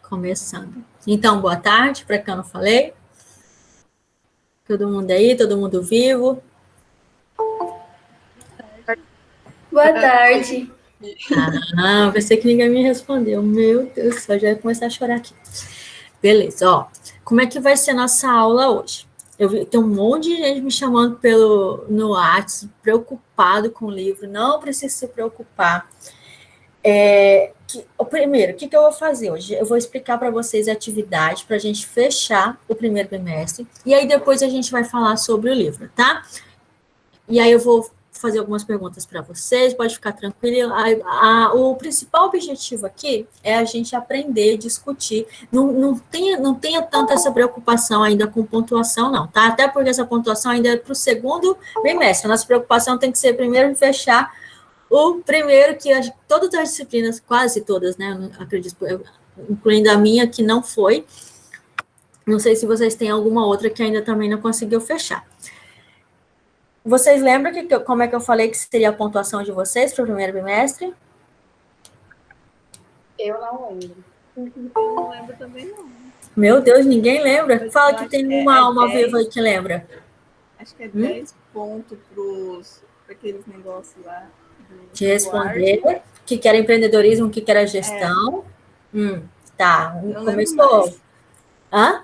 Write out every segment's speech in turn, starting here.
Começando. Então, boa tarde, para quem eu não falei. Todo mundo aí, todo mundo vivo. Boa tarde. Pensei que ninguém me respondeu. Meu Deus do céu, já ia começar a chorar aqui. Beleza, ó. Como é que vai ser nossa aula hoje? Eu vi, tem um monte de gente me chamando no WhatsApp, preocupado com o livro. Não precisa se preocupar. O primeiro, o que eu vou fazer hoje? Eu vou explicar para vocês a atividade para a gente fechar o primeiro bimestre. E aí depois a gente vai falar sobre o livro, tá? E aí eu vou fazer algumas perguntas para vocês, pode ficar tranquilo. O principal objetivo aqui é a gente aprender, discutir. Não tenha tanta essa preocupação ainda com pontuação, não, tá? Até porque essa pontuação ainda é para o segundo bimestre. A nossa preocupação tem que ser primeiro em fechar o primeiro, que todas as disciplinas, quase todas, né? Eu acredito, incluindo a minha, que não foi. Não sei se vocês têm alguma outra que ainda também não conseguiu fechar. Vocês lembram como é que eu falei que seria a pontuação de vocês para o primeiro bimestre? Eu não lembro. Eu não lembro também, não. Meu Deus, ninguém lembra? Mas fala que tem uma alma 10, viva aí que lembra. Acho que é 10 pontos para aqueles negócios lá. De responder, que era empreendedorismo, que era gestão. Tá, não começou. Hã?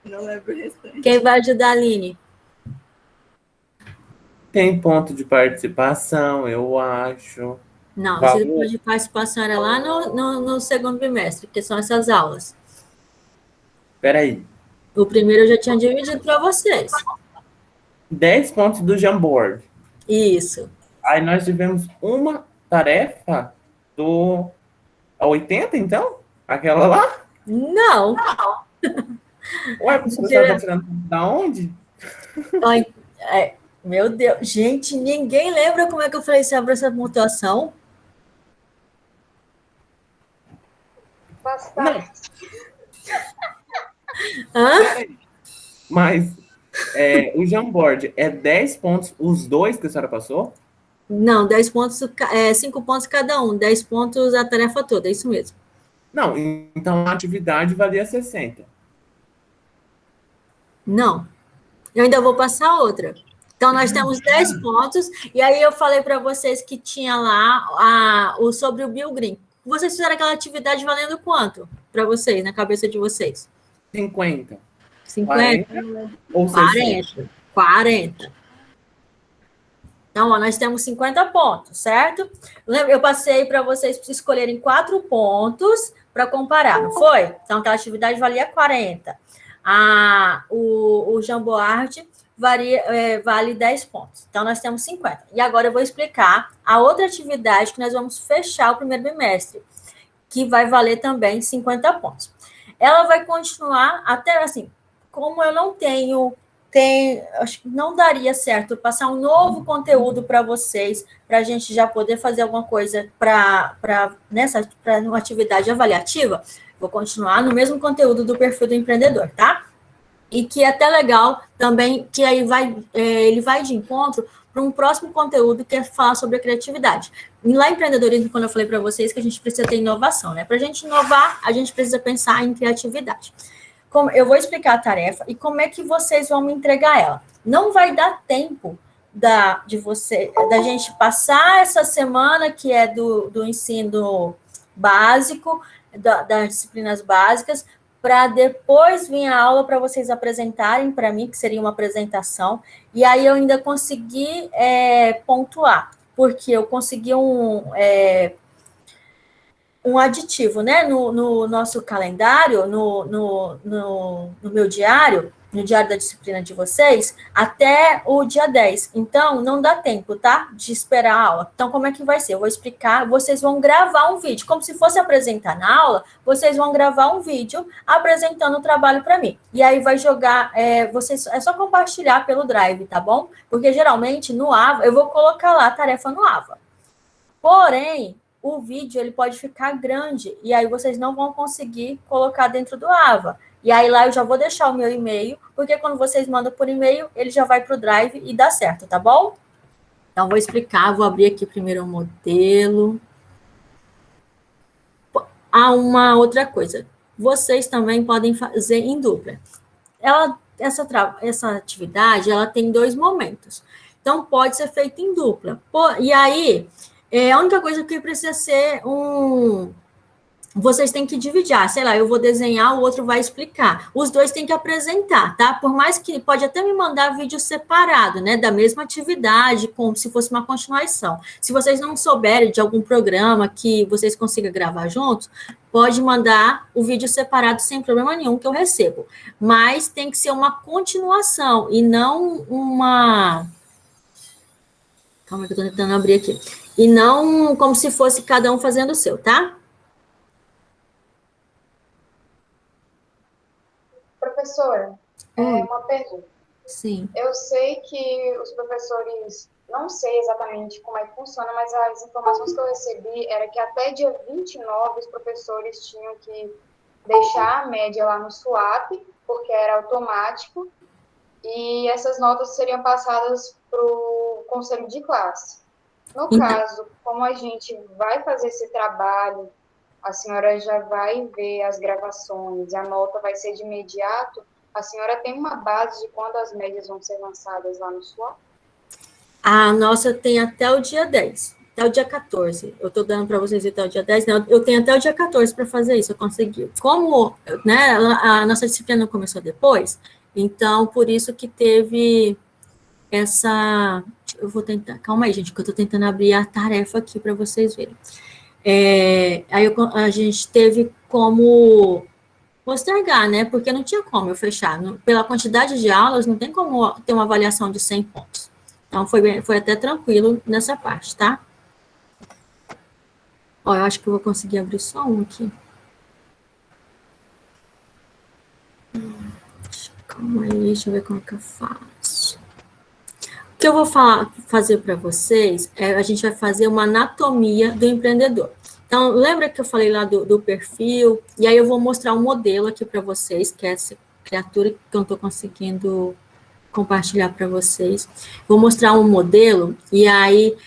Não lembro o restante. Quem vai ajudar a Aline? Tem ponto de participação, eu acho. Não, esse ponto de participação era lá no segundo bimestre, que são essas aulas. Peraí. O primeiro eu já tinha dividido para vocês. 10 pontos do Jamboard. Isso. Aí nós tivemos uma tarefa do 80, então? Aquela lá? Não. Ué, a professora está tirando da onde? Meu Deus, gente, ninguém lembra como é que eu falei sobre essa pontuação? Bastante. Hã? Mas o Jamboard é 10 pontos, os dois que a senhora passou? Não, 10 pontos, 5 pontos cada um, 10 pontos a tarefa toda, é isso mesmo. Não, então a atividade valia 60. Não, eu ainda vou passar outra. Então, nós temos 10 pontos, e aí eu falei para vocês que tinha lá sobre o Bill Green. Vocês fizeram aquela atividade valendo quanto para vocês, na cabeça de vocês? 50. 50? 40 ou 60? 40. Então, ó, nós temos 50 pontos, certo? Eu passei para vocês escolherem 4 pontos para comparar, não foi? Então, aquela atividade valia 40. O Jamboard vale 10 pontos. Então, nós temos 50. E agora eu vou explicar a outra atividade que nós vamos fechar o primeiro bimestre, que vai valer também 50 pontos. Ela vai continuar até, assim, como eu não acho que não daria certo passar um novo conteúdo para vocês, para a gente já poder fazer alguma coisa para uma atividade avaliativa, vou continuar no mesmo conteúdo do perfil do empreendedor, tá? E que é até legal também, que aí ele vai de encontro para um próximo conteúdo que é falar sobre a criatividade. E lá em empreendedorismo, quando eu falei para vocês que a gente precisa ter inovação, né? Para a gente inovar, a gente precisa pensar em criatividade. Eu vou explicar a tarefa e como é que vocês vão me entregar ela. Não vai dar tempo da gente passar essa semana que é do ensino básico, das disciplinas básicas, para depois vir a aula para vocês apresentarem para mim, que seria uma apresentação, e aí eu ainda consegui pontuar, porque eu consegui um aditivo, né, no nosso calendário, no meu diário, no diário da disciplina de vocês, até o dia 10. Então, não dá tempo, tá? De esperar a aula. Então, como é que vai ser? Eu vou explicar, vocês vão gravar um vídeo. Como se fosse apresentar na aula, vocês vão gravar um vídeo apresentando o trabalho para mim. E aí vai jogar, é só compartilhar pelo Drive, tá bom? Porque, geralmente, no Ava, eu vou colocar lá a tarefa no Ava. Porém, o vídeo ele pode ficar grande e aí vocês não vão conseguir colocar dentro do Ava. E aí lá eu já vou deixar o meu e-mail, porque quando vocês mandam por e-mail, ele já vai para o Drive e dá certo, tá bom? Então, vou explicar, vou abrir aqui primeiro o modelo. Uma outra coisa. vocês também podem fazer em dupla. Essa atividade, ela tem 2 momentos. Então, pode ser feita em dupla. E aí, a única coisa que precisa ser vocês têm que dividir, sei lá, eu vou desenhar, o outro vai explicar. Os dois têm que apresentar, tá? Por mais que pode até me mandar vídeo separado, né, da mesma atividade, como se fosse uma continuação. Se vocês não souberem de algum programa que vocês consigam gravar juntos, pode mandar o vídeo separado sem problema nenhum que eu recebo. Mas tem que ser uma continuação e não uma... Calma que eu tô tentando abrir aqui. E não como se fosse cada um fazendo o seu, tá? Professora, uma pergunta. Sim. Eu sei que os professores, não sei exatamente como é que funciona, mas as informações que eu recebi era que até dia 29 os professores tinham que deixar a média lá no SWAP, porque era automático, e essas notas seriam passadas para o conselho de classe. No caso, como a gente vai fazer esse trabalho, a senhora já vai ver as gravações, a nota vai ser de imediato, a senhora tem uma base de quando as médias vão ser lançadas lá no SWAP? A nossa tem até o dia 10, até o dia 14. Eu estou dando para vocês até o dia 10, não, eu tenho até o dia 14 para fazer isso, eu consegui. Como, né, a nossa disciplina não começou depois, então, por isso que teve essa... Eu vou tentar... Calma aí, gente, que eu estou tentando abrir a tarefa aqui para vocês verem. Aí a gente teve como postergar, né? Porque não tinha como eu fechar. Pela quantidade de aulas, não tem como ter uma avaliação de 100 pontos. Então, foi até tranquilo nessa parte, tá? Ó, eu acho que eu vou conseguir abrir só um aqui. Calma aí, deixa eu ver como que eu faço. O que eu vou fazer para vocês a gente vai fazer uma anatomia do empreendedor. Então, lembra que eu falei lá do perfil? E aí eu vou mostrar um modelo aqui para vocês, que é essa criatura que eu não estou conseguindo compartilhar para vocês. Vou mostrar um modelo, e aí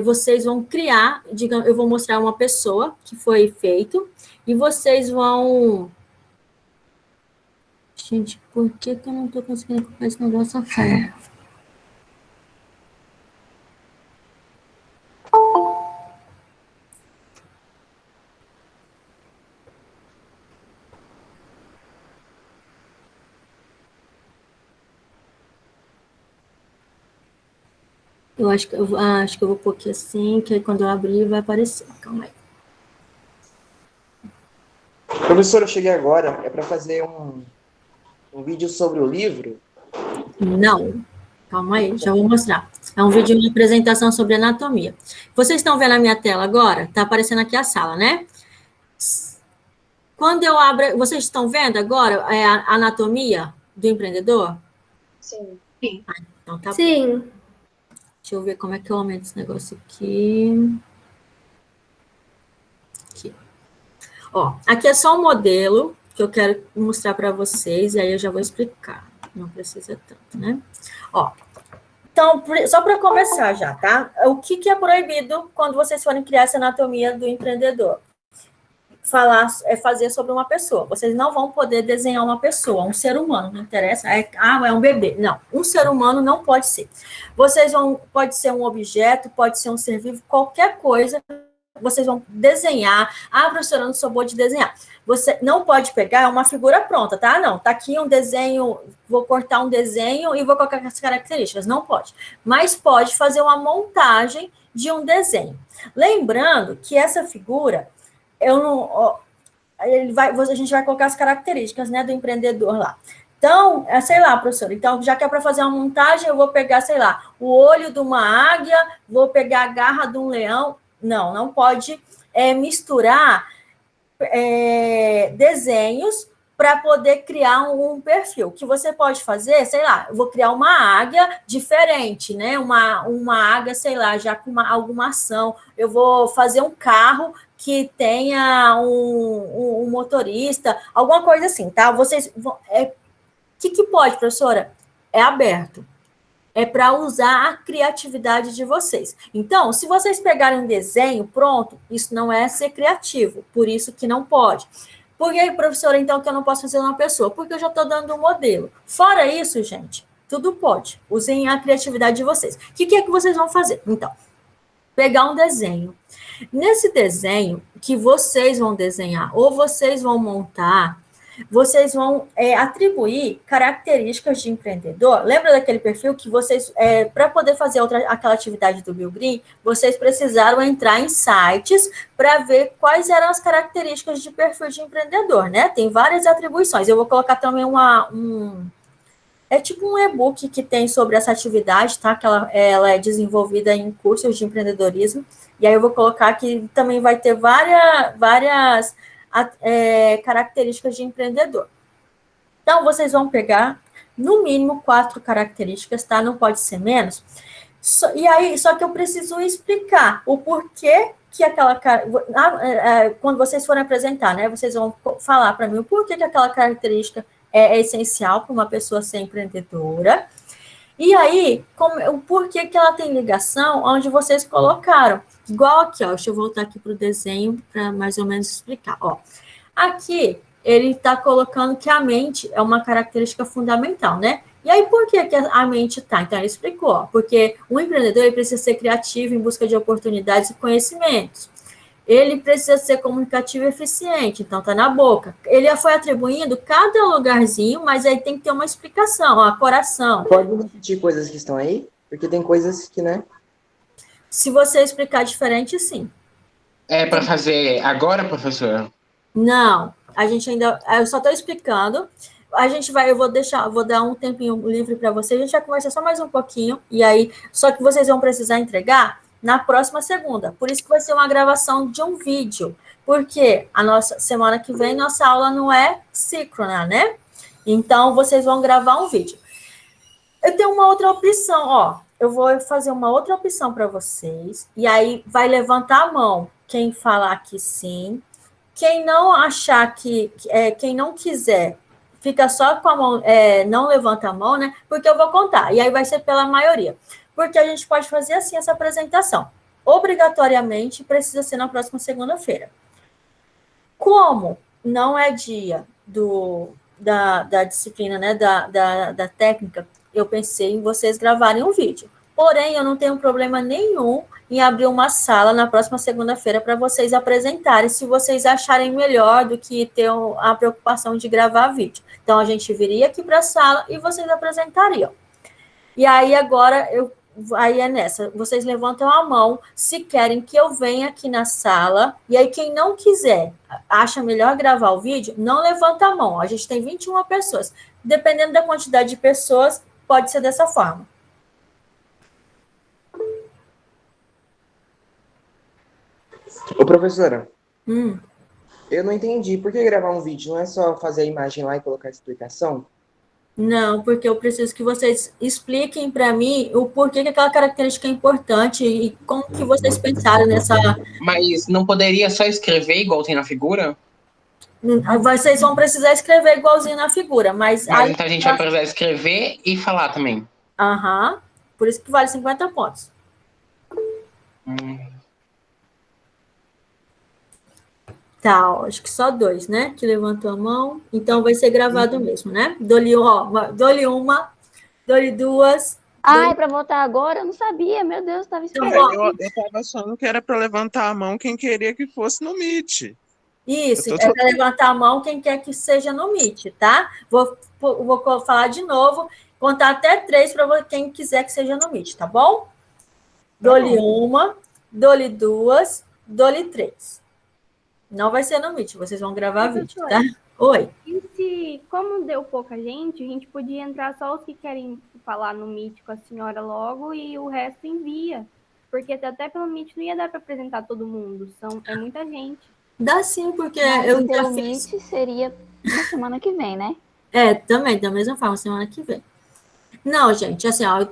vocês vão criar, digamos, eu vou mostrar uma pessoa que foi feito, e vocês vão... Gente, por que eu não estou conseguindo colocar esse negócio a fé? Eu acho que eu vou pôr aqui assim, que aí quando eu abrir vai aparecer. Calma aí. Professor, eu cheguei agora, é para fazer um vídeo sobre o livro? Não. Calma aí, já vou mostrar. É um vídeo de apresentação sobre anatomia. Vocês estão vendo a minha tela agora? Está aparecendo aqui a sala, né? Quando eu abro... Vocês estão vendo agora a anatomia do empreendedor? Sim. Então tá bom. Sim. Deixa eu ver como é que eu aumento esse negócio aqui. Aqui. Ó, aqui é só um modelo que eu quero mostrar para vocês, e aí eu já vou explicar. Não precisa tanto, né? Ó, então, só para começar já, tá? O que é proibido quando vocês forem criar essa anatomia do empreendedor? Fazer sobre uma pessoa. Vocês não vão poder desenhar uma pessoa, um ser humano, não interessa. É um bebê. Não, um ser humano não pode ser. Pode ser um objeto, pode ser um ser vivo, qualquer coisa, vocês vão desenhar. Ah, professora, não sou boa de desenhar. Você não pode pegar uma figura pronta, tá? Não, tá aqui um desenho, vou cortar um desenho e vou colocar as características. Não pode. Mas pode fazer uma montagem de um desenho. Lembrando que essa figura... a gente vai colocar as características, né, do empreendedor lá. Então, sei lá, professor, então, já que é para fazer uma montagem, eu vou pegar, sei lá, o olho de uma águia, vou pegar a garra de um leão. Não pode misturar desenhos para poder criar um perfil. O que você pode fazer, sei lá, eu vou criar uma águia diferente, né, uma águia, sei lá, já com alguma ação. Eu vou fazer um carro que tenha um motorista, alguma coisa assim, tá? Vocês... que pode, professora? É aberto. É para usar a criatividade de vocês. Então, se vocês pegarem um desenho pronto, isso não é ser criativo, por isso que não pode. Por que, professora, então, que eu não posso fazer uma pessoa? Porque eu já estou dando um modelo. Fora isso, gente, tudo pode. Usem a criatividade de vocês. O que é que vocês vão fazer? Então, pegar um desenho. Nesse desenho que vocês vão desenhar ou vocês vão montar, vocês vão atribuir características de empreendedor. Lembra daquele perfil que vocês, para poder fazer aquela atividade do Bill Green, vocês precisaram entrar em sites para ver quais eram as características de perfil de empreendedor, né? Tem várias atribuições. Eu vou colocar também é tipo um e-book que tem sobre essa atividade, tá? Que ela é desenvolvida em cursos de empreendedorismo. E aí eu vou colocar que também vai ter várias características de empreendedor. Então, vocês vão pegar, no mínimo, 4 características, tá? Não pode ser menos. Só que eu preciso explicar o porquê que aquela... quando vocês forem apresentar, né? Vocês vão falar para mim o porquê que aquela característica é essencial para uma pessoa ser empreendedora. E aí, o porquê que ela tem ligação onde vocês colocaram. Igual aqui, ó. Deixa eu voltar aqui para o desenho para mais ou menos explicar. Ó. Aqui, ele está colocando que a mente é uma característica fundamental, né? E aí, por que a mente está? Então, ele explicou, ó, porque o empreendedor ele precisa ser criativo em busca de oportunidades e conhecimentos. Ele precisa ser comunicativo e eficiente, então tá na boca. Ele foi atribuindo cada lugarzinho, mas aí tem que ter uma explicação, ó, coração. Pode repetir coisas que estão aí? Porque tem coisas que, né? Se você explicar diferente, sim. É para fazer agora, professora? Não, a gente ainda... Eu só estou explicando. Eu vou dar um tempinho livre para vocês, a gente vai conversar só mais um pouquinho, e aí, só que vocês vão precisar entregar na próxima segunda. Por isso que vai ser uma gravação de um vídeo. Porque a nossa semana que vem, nossa aula não é síncrona, né? Então, vocês vão gravar um vídeo. Eu tenho uma outra opção, ó. Eu vou fazer uma outra opção para vocês. E aí, vai levantar a mão quem falar que sim. Quem não achar quem não quiser, fica só com a mão, não levanta a mão, né? Porque eu vou contar. E aí vai ser pela maioria. Porque a gente pode fazer assim essa apresentação. Obrigatoriamente precisa ser na próxima segunda-feira. Como não é dia da disciplina, né, da técnica, eu pensei em vocês gravarem um vídeo. Porém, eu não tenho problema nenhum em abrir uma sala na próxima segunda-feira para vocês apresentarem, se vocês acharem melhor do que ter a preocupação de gravar vídeo. Então, a gente viria aqui para a sala e vocês apresentariam. E aí, agora, aí é nessa, vocês levantam a mão se querem que eu venha aqui na sala, e aí quem não quiser, acha melhor gravar o vídeo, não levanta a mão, a gente tem 21 pessoas, dependendo da quantidade de pessoas, pode ser dessa forma. Ô, professora, Hum. eu não entendi, por que gravar um vídeo? Não é só fazer a imagem lá e colocar a explicação? Não, porque eu preciso que vocês expliquem para mim o porquê que aquela característica é importante e como que vocês pensaram nessa... Mas não poderia só escrever igual tem na figura? Vocês vão precisar escrever igualzinho na figura, mas... Mas então a gente vai precisar escrever e falar também. Aham, por isso que vale 50 pontos. Tá, ó, acho que só 2, né? Que levantou a mão. Então vai ser gravado mesmo, né? Dou-lhe uma, dou-lhe 2. Ai, para votar agora? Eu não sabia, meu Deus, estava Então, esperando. ó, Eu estava achando que era para levantar a mão quem queria que fosse no Meet. isso, Eu tô- é para levantar a mão quem quer que seja no Meet, tá? Vou falar de novo, contar até 3 para quem quiser que seja no Meet, tá bom? Dou-lhe 1, dou-lhe 2, dou-lhe 3. Não vai ser no Meet, vocês vão gravar vídeo, tá? Oi. E se, como deu pouca gente, a gente podia entrar só os que querem falar no Meet com a senhora logo e o resto envia. Porque até pelo Meet não ia dar para apresentar todo mundo, é muita gente. Dá sim, porque Mas eu já pelo fiz. Meet seria na semana que vem, né? Também, da mesma forma, semana que vem. Não, gente, assim, ó,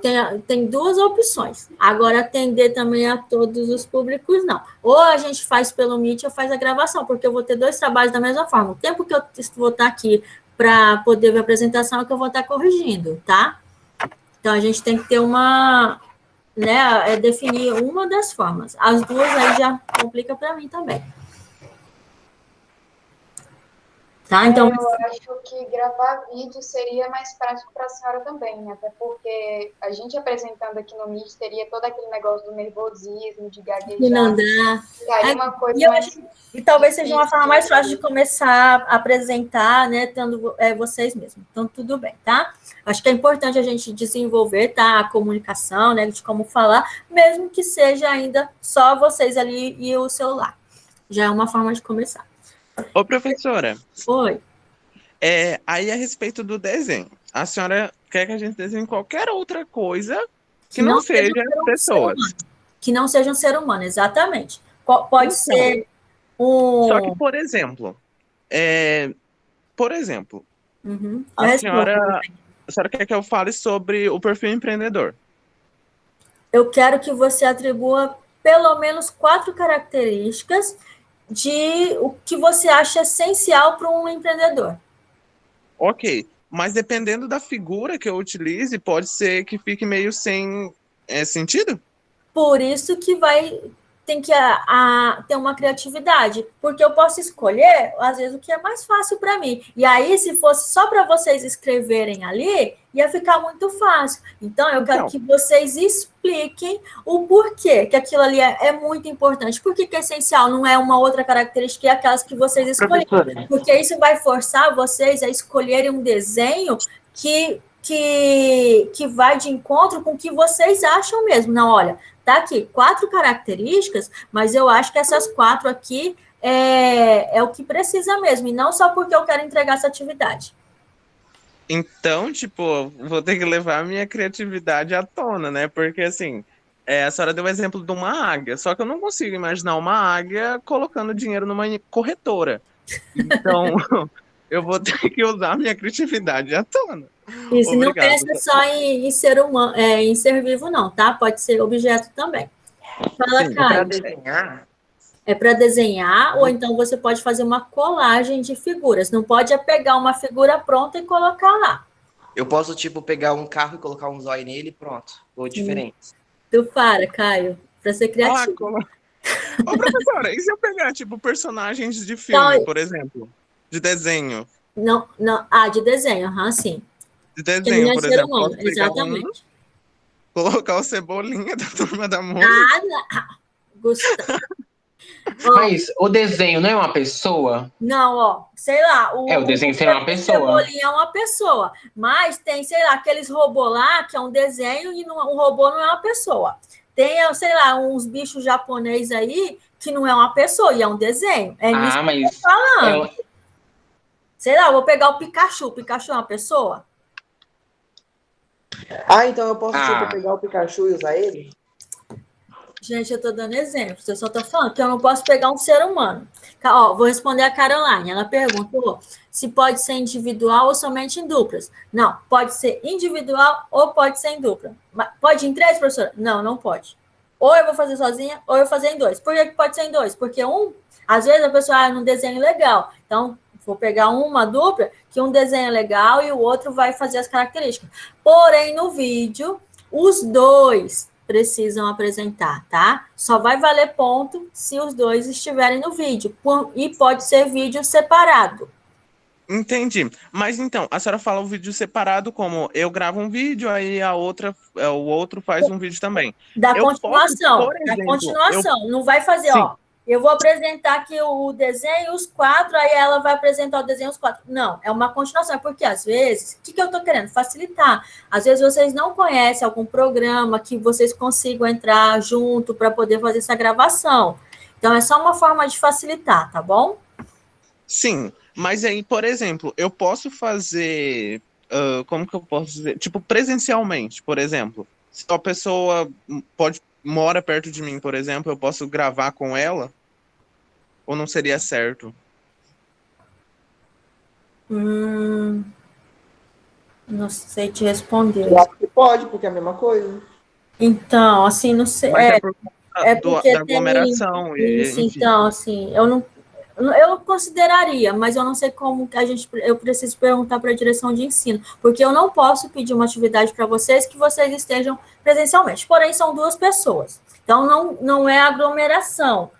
tem 2 opções. Agora, atender também a todos os públicos, não. Ou a gente faz pelo Meet ou faz a gravação, porque eu vou ter 2 trabalhos da mesma forma. O tempo que eu vou estar aqui para poder ver a apresentação é que eu vou estar corrigindo, tá? Então, a gente tem que ter né, definir uma das formas. As 2 aí já complica para mim também. Tá? Então, Eu acho que gravar vídeo seria mais prático para a senhora também, até porque a gente apresentando aqui no Meet teria todo aquele negócio do nervosismo, de que não gaguejar, dá. e aí uma coisa E eu mais acho que talvez seja uma forma mais fácil de difícil. começar a apresentar, né, tendo vocês mesmos. Então, tudo bem, tá? Acho que é importante a gente desenvolver, tá, a comunicação, né, de como falar, mesmo que seja ainda só vocês ali e o celular. Já é uma forma de começar. Ô, professora, Oi. aí a respeito do desenho, a senhora quer que a gente desenhe qualquer outra coisa que Que não não seja seja um ser pessoas. humano. Que não seja um ser humano, exatamente. Pode Então, ser só que, um... por exemplo, Uhum. Eu a respondo. senhora quer que eu fale sobre o perfil empreendedor. Eu quero que você atribua pelo menos 4 características de o que você acha essencial para um empreendedor. Ok, mas dependendo da figura que eu utilize, pode ser que fique meio sem sentido? Por isso que tem que ter uma criatividade, porque eu posso escolher, às vezes, o que é mais fácil para mim. E aí, se fosse só para vocês escreverem ali, ia ficar muito fácil. Então, eu quero que vocês expliquem o porquê que aquilo ali é muito importante. Por que é essencial? Não é uma outra característica, é aquelas que vocês escolheram. Porque isso vai forçar vocês a escolherem um desenho que vai de encontro com o que vocês acham mesmo. Não, olha, tá aqui 4 características, mas eu acho que essas 4 aqui é o que precisa mesmo, e não só porque eu quero entregar essa atividade. Então, tipo, vou ter que levar a minha criatividade à tona, né? Porque, assim, a senhora deu o exemplo de uma águia, só que eu não consigo imaginar uma águia colocando dinheiro numa corretora. Então, eu vou ter que usar a minha criatividade à tona. Isso, não Obrigado. pensa só em ser humano, em ser vivo, não, tá? Pode ser objeto também. Fala, Sim, Caio. Para desenhar, É para desenhar, ou então você pode fazer uma colagem de figuras. Não pode pegar uma figura pronta e colocar lá. eu posso, tipo, pegar um carro e colocar um zóio nele e pronto. Ou diferente. Tu para, Caio, para ser criativo. Ô, professora, e se eu pegar, tipo, personagens de filme, Então, por exemplo? De desenho. não, de desenho, sim. De Que desenho, não é por ser exemplo. humano, Posso pegar exatamente. colocar o Cebolinha da Turma da Mônica. Gustavo. Mas o desenho não é uma pessoa? Não, sei lá. O desenho seria uma pessoa. O Cebolinha é uma pessoa. Mas tem, sei lá, aqueles robôs lá, que é um desenho e um robô não é uma pessoa. Tem, sei lá, uns bichos japoneses aí que não é uma pessoa e é um desenho. É isso que eu tô falando. Sei lá, eu vou pegar o Pikachu. O Pikachu é uma pessoa? Então eu posso, tipo, pegar o Pikachu e usar ele? Gente, eu tô dando exemplos. Eu só tô falando que eu não posso pegar um ser humano. Vou responder a Caroline. Ela perguntou se pode ser individual ou somente em duplas. Não, pode ser individual ou pode ser em dupla. Pode ir em 3, professora? Não, não pode. Ou eu vou fazer sozinha, ou eu vou fazer em 2. Por que pode ser em 2? Porque às vezes a pessoa não desenha legal. Então, vou pegar uma dupla que um desenha legal e o outro vai fazer as características. Porém, no vídeo, os 2 precisam apresentar, tá? Só vai valer ponto se os 2 estiverem no vídeo. E pode ser vídeo separado. Entendi. Mas então, a senhora fala o vídeo separado como eu gravo um vídeo, aí o outro faz um vídeo também. Da continuação. Não vai fazer, Sim. Eu vou apresentar aqui o desenho, os 4, aí ela vai apresentar o desenho, os 4. Não, é uma continuação, porque às vezes, o que eu estou querendo? Facilitar. Às vezes vocês não conhecem algum programa que vocês consigam entrar junto para poder fazer essa gravação. Então, é só uma forma de facilitar, tá bom? Sim, mas aí, por exemplo, eu posso fazer, como que eu posso dizer? Tipo, presencialmente, por exemplo. Se a pessoa mora perto de mim, por exemplo, eu posso gravar com ela? Ou não seria certo? Não sei te responder. Eu acho que pode, porque é a mesma coisa. Então, assim, não sei. Mas por conta porque da aglomeração. Isso, então, assim, eu consideraria, mas eu não sei como eu preciso perguntar para a direção de ensino, porque eu não posso pedir uma atividade para vocês que vocês estejam presencialmente. Porém, são 2 pessoas. Então, não é aglomeração.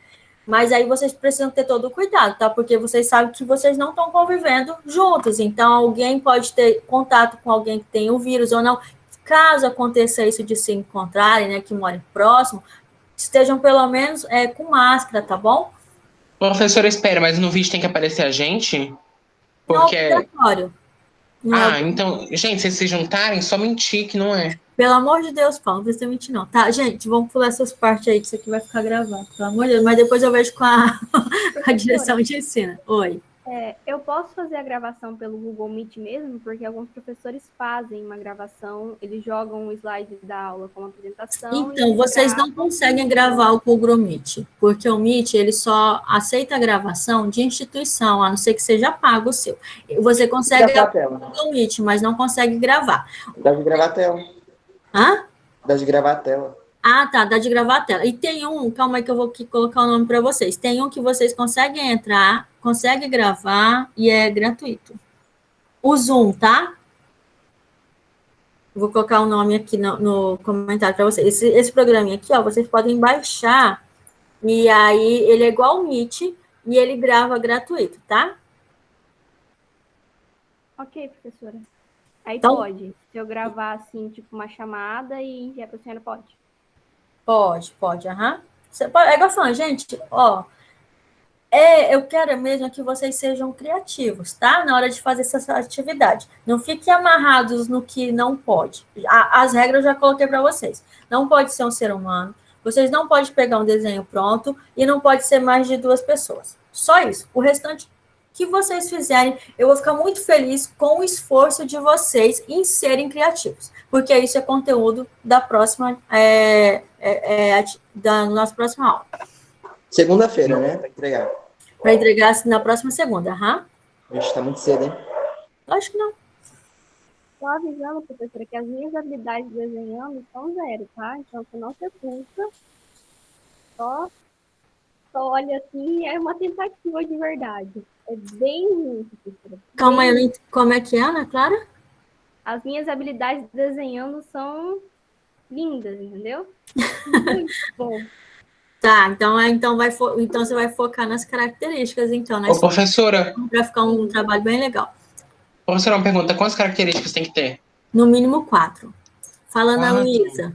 Mas aí vocês precisam ter todo o cuidado, tá? Porque vocês sabem que vocês não estão convivendo juntos. Então, alguém pode ter contato com alguém que tem o vírus ou não. Caso aconteça isso de se encontrarem, né, que morem próximo, estejam pelo menos com máscara, tá bom? Professora, espera, mas no vídeo tem que aparecer a gente? Não Porque. é obrigatório. Não é Então, gente, se vocês se juntarem, só mentir que não é. Pelo amor de Deus, Paulo, não precisa mentir, não. Tá, gente, vamos pular essas partes aí, que isso aqui vai ficar gravado, pelo amor de Deus. Mas depois eu vejo com a direção de ensino. Oi. Eu posso fazer a gravação pelo Google Meet mesmo, porque alguns professores fazem uma gravação, eles jogam o slide da aula como apresentação. Então, vocês não conseguem gravar o Google Meet, porque o Meet, ele só aceita a gravação de instituição, a não ser que seja pago o seu. Você consegue gravar o Google Meet, mas não consegue gravar. Dá de gravar a tela. Hã? Dá de gravar a tela. Ah, tá, dá de gravar a tela. E tem calma aí que eu vou aqui colocar o nome para vocês. Tem um que vocês conseguem entrar, conseguem gravar e é gratuito. O Zoom, tá? Vou colocar o nome aqui no comentário para vocês. Esse programinha aqui, ó, vocês podem baixar e aí ele é igual o Meet e ele grava gratuito, tá? Ok, professora. Aí Então, pode. Se eu gravar assim, tipo uma chamada e enviar para a senhora, pode? Pode, aham. Você pode, igual falando, gente, ó, eu quero mesmo que vocês sejam criativos, tá? Na hora de fazer essa atividade. Não fiquem amarrados no que não pode. As regras eu já coloquei para vocês. Não pode ser um ser humano, vocês não podem pegar um desenho pronto e não pode ser mais de 2 pessoas. Só isso. O restante que vocês fizerem, eu vou ficar muito feliz com o esforço de vocês em serem criativos, porque isso é conteúdo da próxima, da nossa próxima aula. Segunda-feira, né? Para entregar. Para entregar na próxima segunda, aham? Vixe, tá muito cedo, hein? Acho que não. Só avisando, professora, que as minhas habilidades desenhando são 0, tá? Então, você não se assusta. Só olha assim, é uma tentativa de verdade. É bem ruim, professora. Calma aí, eu não entendi. Como é que é, Ana Clara? As minhas habilidades desenhando são lindas, entendeu? Muito bom. Tá, então você vai focar nas características, então, né? Ô, professora. Para ficar um trabalho bem legal. Professora, uma pergunta. Quantas características tem que ter? No mínimo 4. Fala na 4. Luísa.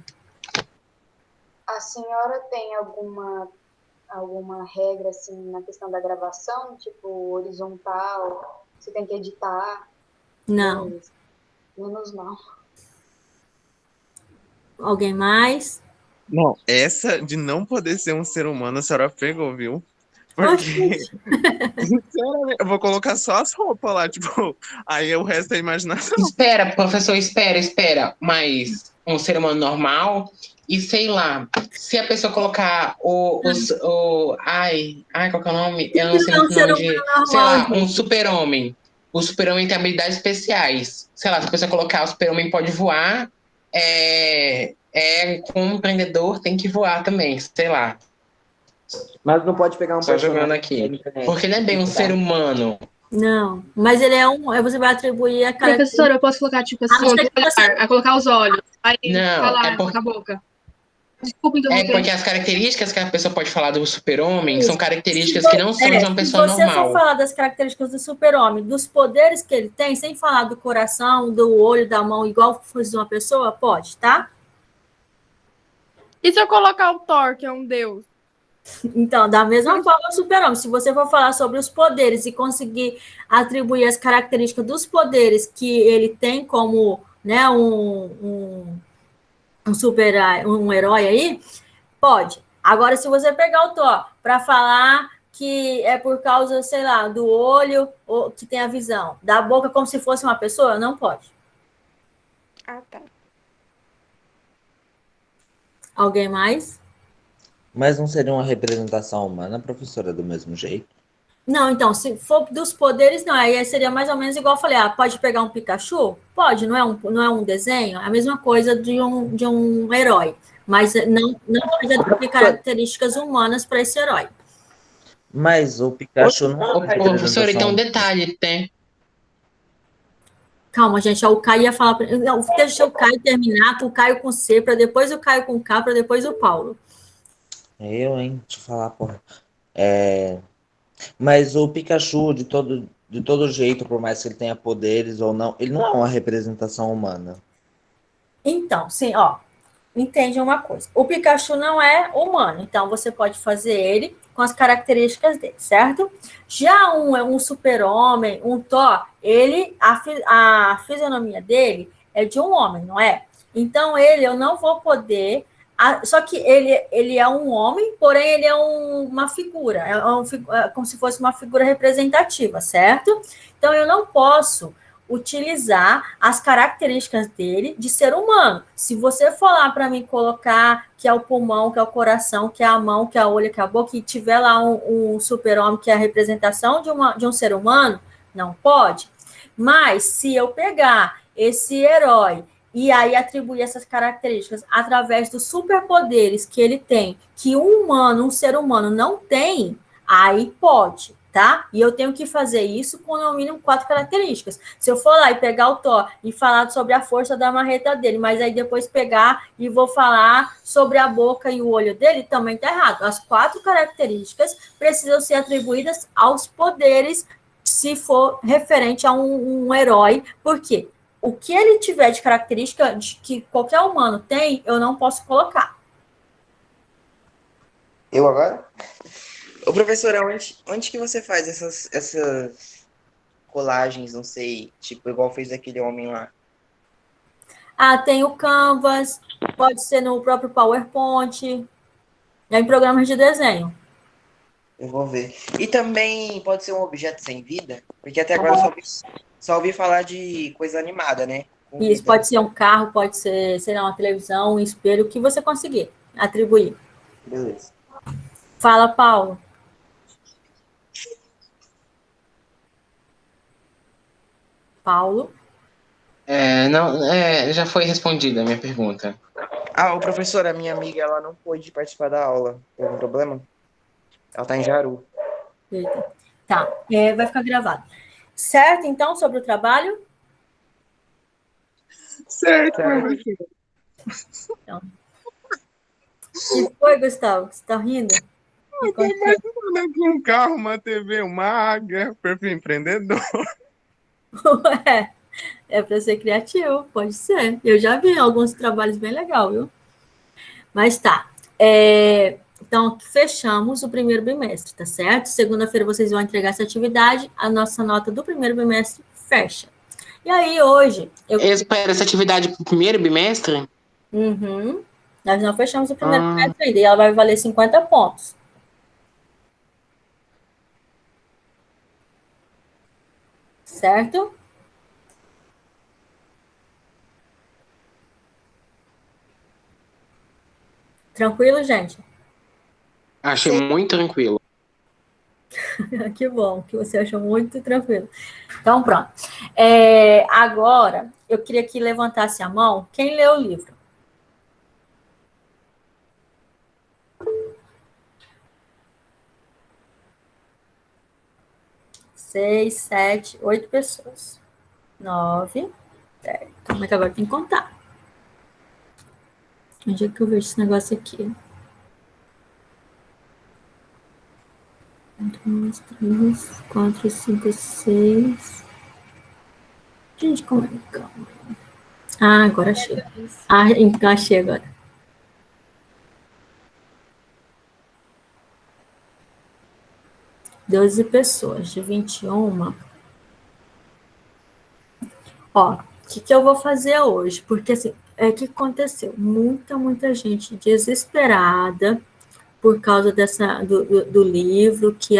A senhora tem alguma regra, assim, na questão da gravação? Tipo, horizontal, você tem que editar? Não. Menos mal. Alguém mais? Não, essa de não poder ser um ser humano, a senhora pegou, viu? Porque, sinceramente, eu vou colocar só as roupas lá, tipo, aí o resto é imaginação. Espera, professor, espera. Mas um ser humano normal e sei lá, se a pessoa colocar qual que é o nome? Eu não sei o nome de... Sei lá, um super-homem. O super-homem tem habilidades especiais. Sei lá, se a pessoa colocar o super-homem pode voar, como empreendedor tem que voar também, sei lá. Mas não pode pegar um Só jogando aqui. Porque não é bem um ser humano. Não, mas ele você vai atribuir a característica. Professora, eu posso colocar, tipo assim, a colocar os olhos, aí não, falar com a boca. Desculpa interromper. Porque as características que a pessoa pode falar do super-homem são características que não são de uma pessoa normal. Se você for falar das características do super-homem, dos poderes que ele tem, sem falar do coração, do olho, da mão, igual fosse de uma pessoa, pode, tá? E se eu colocar o Thor, que é um deus? Então, da mesma forma, o super-homem. Se você for falar sobre os poderes e conseguir atribuir as características dos poderes que ele tem como, né, um herói aí, pode. Agora, se você pegar o Thor para falar que é por causa, sei lá, do olho ou que tem a visão, da boca como se fosse uma pessoa, não pode. Ah, tá. Alguém mais? Mas não seria uma representação humana, professora, do mesmo jeito? Não, então, se for dos poderes, não. Aí seria mais ou menos igual eu falei, pode pegar um Pikachu? Pode, não é um desenho? É a mesma coisa de um herói. Mas não pode atribuir características humanas para esse herói. Mas o Pikachu não é uma Professor, então um representação. detalhe, tem. Calma, gente, o Caio ia falar... Não, deixa o Caio terminar, o Caio com C, para depois o Caio com K, para depois o Paulo. Deixa eu falar, porra. Mas o Pikachu, de todo jeito, por mais que ele tenha poderes ou não, ele não é uma representação humana. Então, sim, ó, entende uma coisa. O Pikachu não é humano, então você pode fazer ele com as características dele, certo? Já um super-homem, um Thor, a fisionomia dele é de um homem, não é? Então, eu não vou poder... Só que ele é um homem, porém ele é uma figura, é como se fosse uma figura representativa, certo? Então, eu não posso utilizar as características dele de ser humano. Se você for lá para mim colocar que é o pulmão, que é o coração, que é a mão, que é a olho, que é a boca, e tiver lá um super-homem que é a representação de um ser humano, não pode. Mas se eu pegar esse herói e aí atribuir essas características através dos superpoderes que ele tem, que um ser humano não tem, aí pode. Tá? E eu tenho que fazer isso com no mínimo 4 características. Se eu for lá e pegar o Thor e falar sobre a força da marreta dele, mas aí depois pegar e vou falar sobre a boca e o olho dele, também tá errado. As 4 características precisam ser atribuídas aos poderes, se for referente a um herói. Por quê? O que ele tiver de característica que qualquer humano tem, eu não posso colocar. Eu agora? Ô, professora, onde que você faz essas colagens, não sei, tipo, igual fez aquele homem lá? Tem o Canvas, pode ser no próprio PowerPoint, em programas de desenho. Eu vou ver. E também pode ser um objeto sem vida? Porque até agora eu só ouvi falar de coisa animada, né? Com Isso, vida. pode ser um carro, pode ser, sei lá, uma televisão, um espelho, o que você conseguir atribuir. Beleza. Fala, Paulo. Paulo? Já foi respondida a minha pergunta. Ô, professora, minha amiga, ela não pôde participar da aula. Tem algum problema? Ela tá em Jaru. Eita. Tá, vai ficar gravado. Certo, então, sobre o trabalho? Certo. Então. Que foi, Gustavo? Você tá rindo? Eu tô imaginando aqui um carro, uma TV, uma águia, perfil empreendedor. Ué, é para ser criativo, pode ser. Eu já vi alguns trabalhos bem legais, viu? Mas tá. Então, fechamos o primeiro bimestre, tá certo? Segunda-feira vocês vão entregar essa atividade, a nossa nota do primeiro bimestre fecha. E aí, hoje... Espera essa atividade pro primeiro bimestre? Uhum. Nós não fechamos o primeiro bimestre ainda, e ela vai valer 50 pontos. Certo? Tranquilo, gente? Achei muito tranquilo. Que bom, que você achou muito tranquilo. Então, pronto. Agora, eu queria que levantasse a mão quem leu o livro. Seis, 7, 8 pessoas. 9, 10. Como é que agora tem que contar? Onde é que eu vejo esse negócio aqui? 2, 3, 4, 5, 6. Gente, como é que... agora achei. Então achei agora. Doze pessoas, de 21. Ó, o que eu vou fazer hoje? Porque, assim, o que aconteceu? Muita gente desesperada por causa do livro, que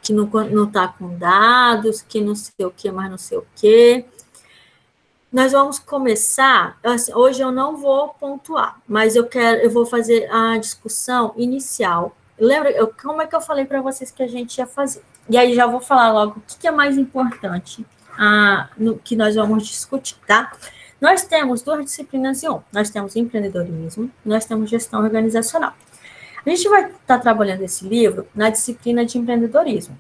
não está com dados, que não sei o que, mas não sei o que. Nós vamos começar, assim, hoje eu não vou pontuar, mas eu vou fazer a discussão inicial. Lembra, como é que eu falei para vocês que a gente ia fazer? E aí já vou falar logo o que é mais importante no que nós vamos discutir, tá? Nós temos 2 disciplinas em 1. Nós temos empreendedorismo, nós temos gestão organizacional. A gente vai estar trabalhando esse livro na disciplina de empreendedorismo.